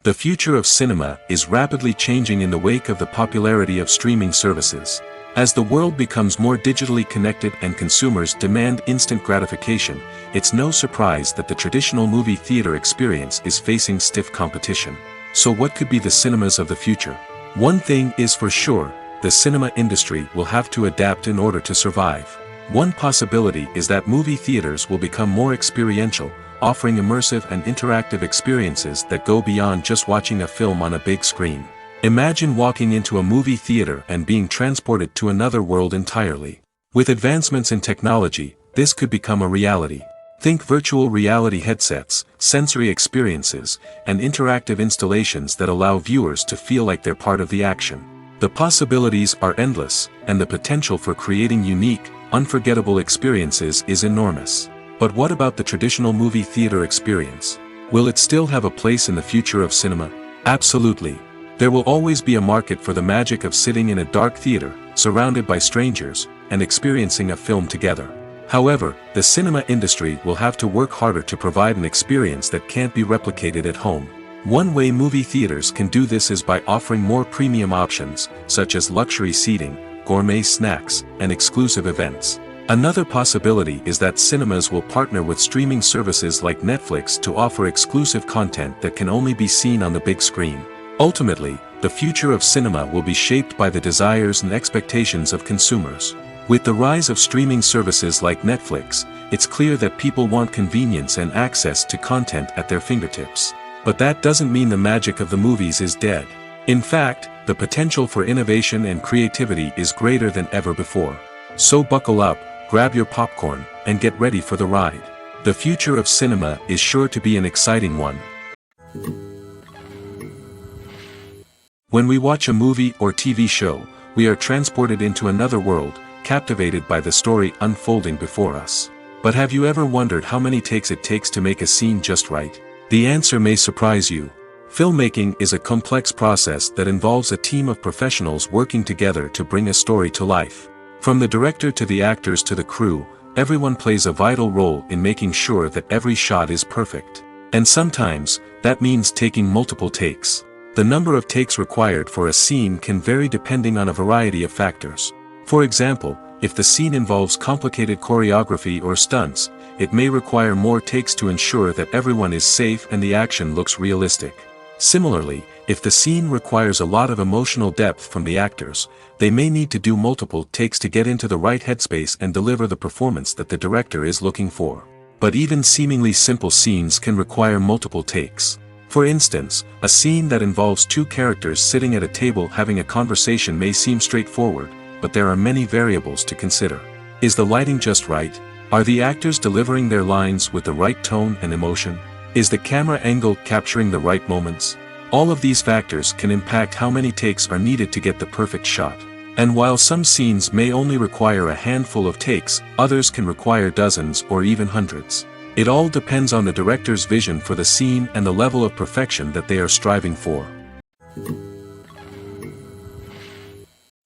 The future of cinema is rapidly changing in the wake of the popularity of streaming services. As the world becomes more digitally connected and consumers demand instant gratification, it's no surprise that the traditional movie theater experience is facing stiff competition. So what could be the cinemas of the future? One thing is for sure, the cinema industry will have to adapt in order to survive. One possibility is that movie theaters will become more experiential, offering immersive and interactive experiences that go beyond just watching a film on a big screen. Imagine walking into a movie theater and being transported to another world entirely. With advancements in technology, this could become a reality. Think virtual reality headsets, sensory experiences, and interactive installations that allow viewers to feel like they're part of the action. The possibilities are endless, and the potential for creating unique, unforgettable experiences is enormous. But what about the traditional movie theater experience? Will it still have a place in the future of cinema? Absolutely. There will always be a market for the magic of sitting in a dark theater, surrounded by strangers, and experiencing a film together. However, the cinema industry will have to work harder to provide an experience that can't be replicated at home. One way movie theaters can do this is by offering more premium options, such as luxury seating, gourmet snacks, and exclusive events. Another possibility is that cinemas will partner with streaming services like Netflix to offer exclusive content that can only be seen on the big screen. Ultimately, the future of cinema will be shaped by the desires and expectations of consumers. With the rise of streaming services like Netflix, it's clear that people want convenience and access to content at their fingertips. But that doesn't mean the magic of the movies is dead. In fact, the potential for innovation and creativity is greater than ever before. So buckle up, grab your popcorn, and get ready for the ride. The future of cinema is sure to be an exciting one. When we watch a movie or TV show, we are transported into another world, captivated by the story unfolding before us. But have you ever wondered how many takes it takes to make a scene just right? The answer may surprise you. Filmmaking is a complex process that involves a team of professionals working together to bring a story to life. From the director to the actors to the crew, everyone plays a vital role in making sure that every shot is perfect. And sometimes, that means taking multiple takes. The number of takes required for a scene can vary depending on a variety of factors. For example, if the scene involves complicated choreography or stunts, it may require more takes to ensure that everyone is safe and the action looks realistic. Similarly, if the scene requires a lot of emotional depth from the actors, they may need to do multiple takes to get into the right headspace and deliver the performance that the director is looking for. But even seemingly simple scenes can require multiple takes. For instance, a scene that involves two characters sitting at a table having a conversation may seem straightforward, but there are many variables to consider. Is the lighting just right? Are the actors delivering their lines with the right tone and emotion? Is the camera angle capturing the right moments? All of these factors can impact how many takes are needed to get the perfect shot. And while some scenes may only require a handful of takes, others can require dozens or even hundreds. It all depends on the director's vision for the scene and the level of perfection that they are striving for.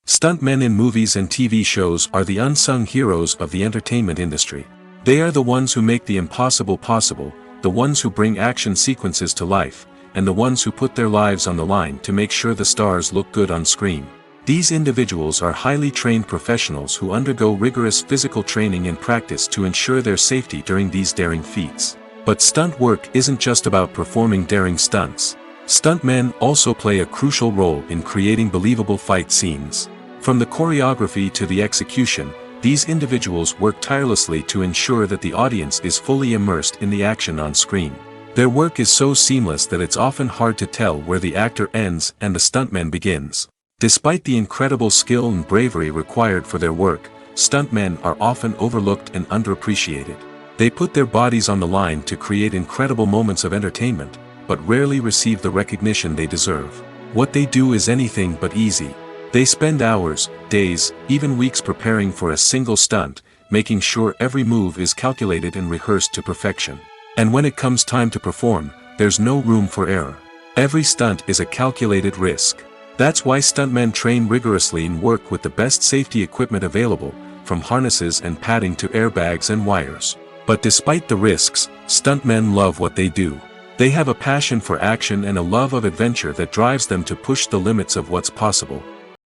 Stuntmen in movies and TV shows are the unsung heroes of the entertainment industry. They are the ones who make the impossible possible, the ones who bring action sequences to life, and the ones who put their lives on the line to make sure the stars look good on screen. These individuals are highly trained professionals who undergo rigorous physical training and practice to ensure their safety during these daring feats. But stunt work isn't just about performing daring stunts. Stuntmen also play a crucial role in creating believable fight scenes. From the choreography to the execution, these individuals work tirelessly to ensure that the audience is fully immersed in the action on screen. Their work is so seamless that it's often hard to tell where the actor ends and the stuntman begins. Despite the incredible skill and bravery required for their work, stuntmen are often overlooked and underappreciated. They put their bodies on the line to create incredible moments of entertainment, but rarely receive the recognition they deserve. What they do is anything but easy. They spend hours, days, even weeks preparing for a single stunt, making sure every move is calculated and rehearsed to perfection. And when it comes time to perform, there's no room for error. Every stunt is a calculated risk. That's why stuntmen train rigorously and work with the best safety equipment available, from harnesses and padding to airbags and wires. But despite the risks, stuntmen love what they do. They have a passion for action and a love of adventure that drives them to push the limits of what's possible.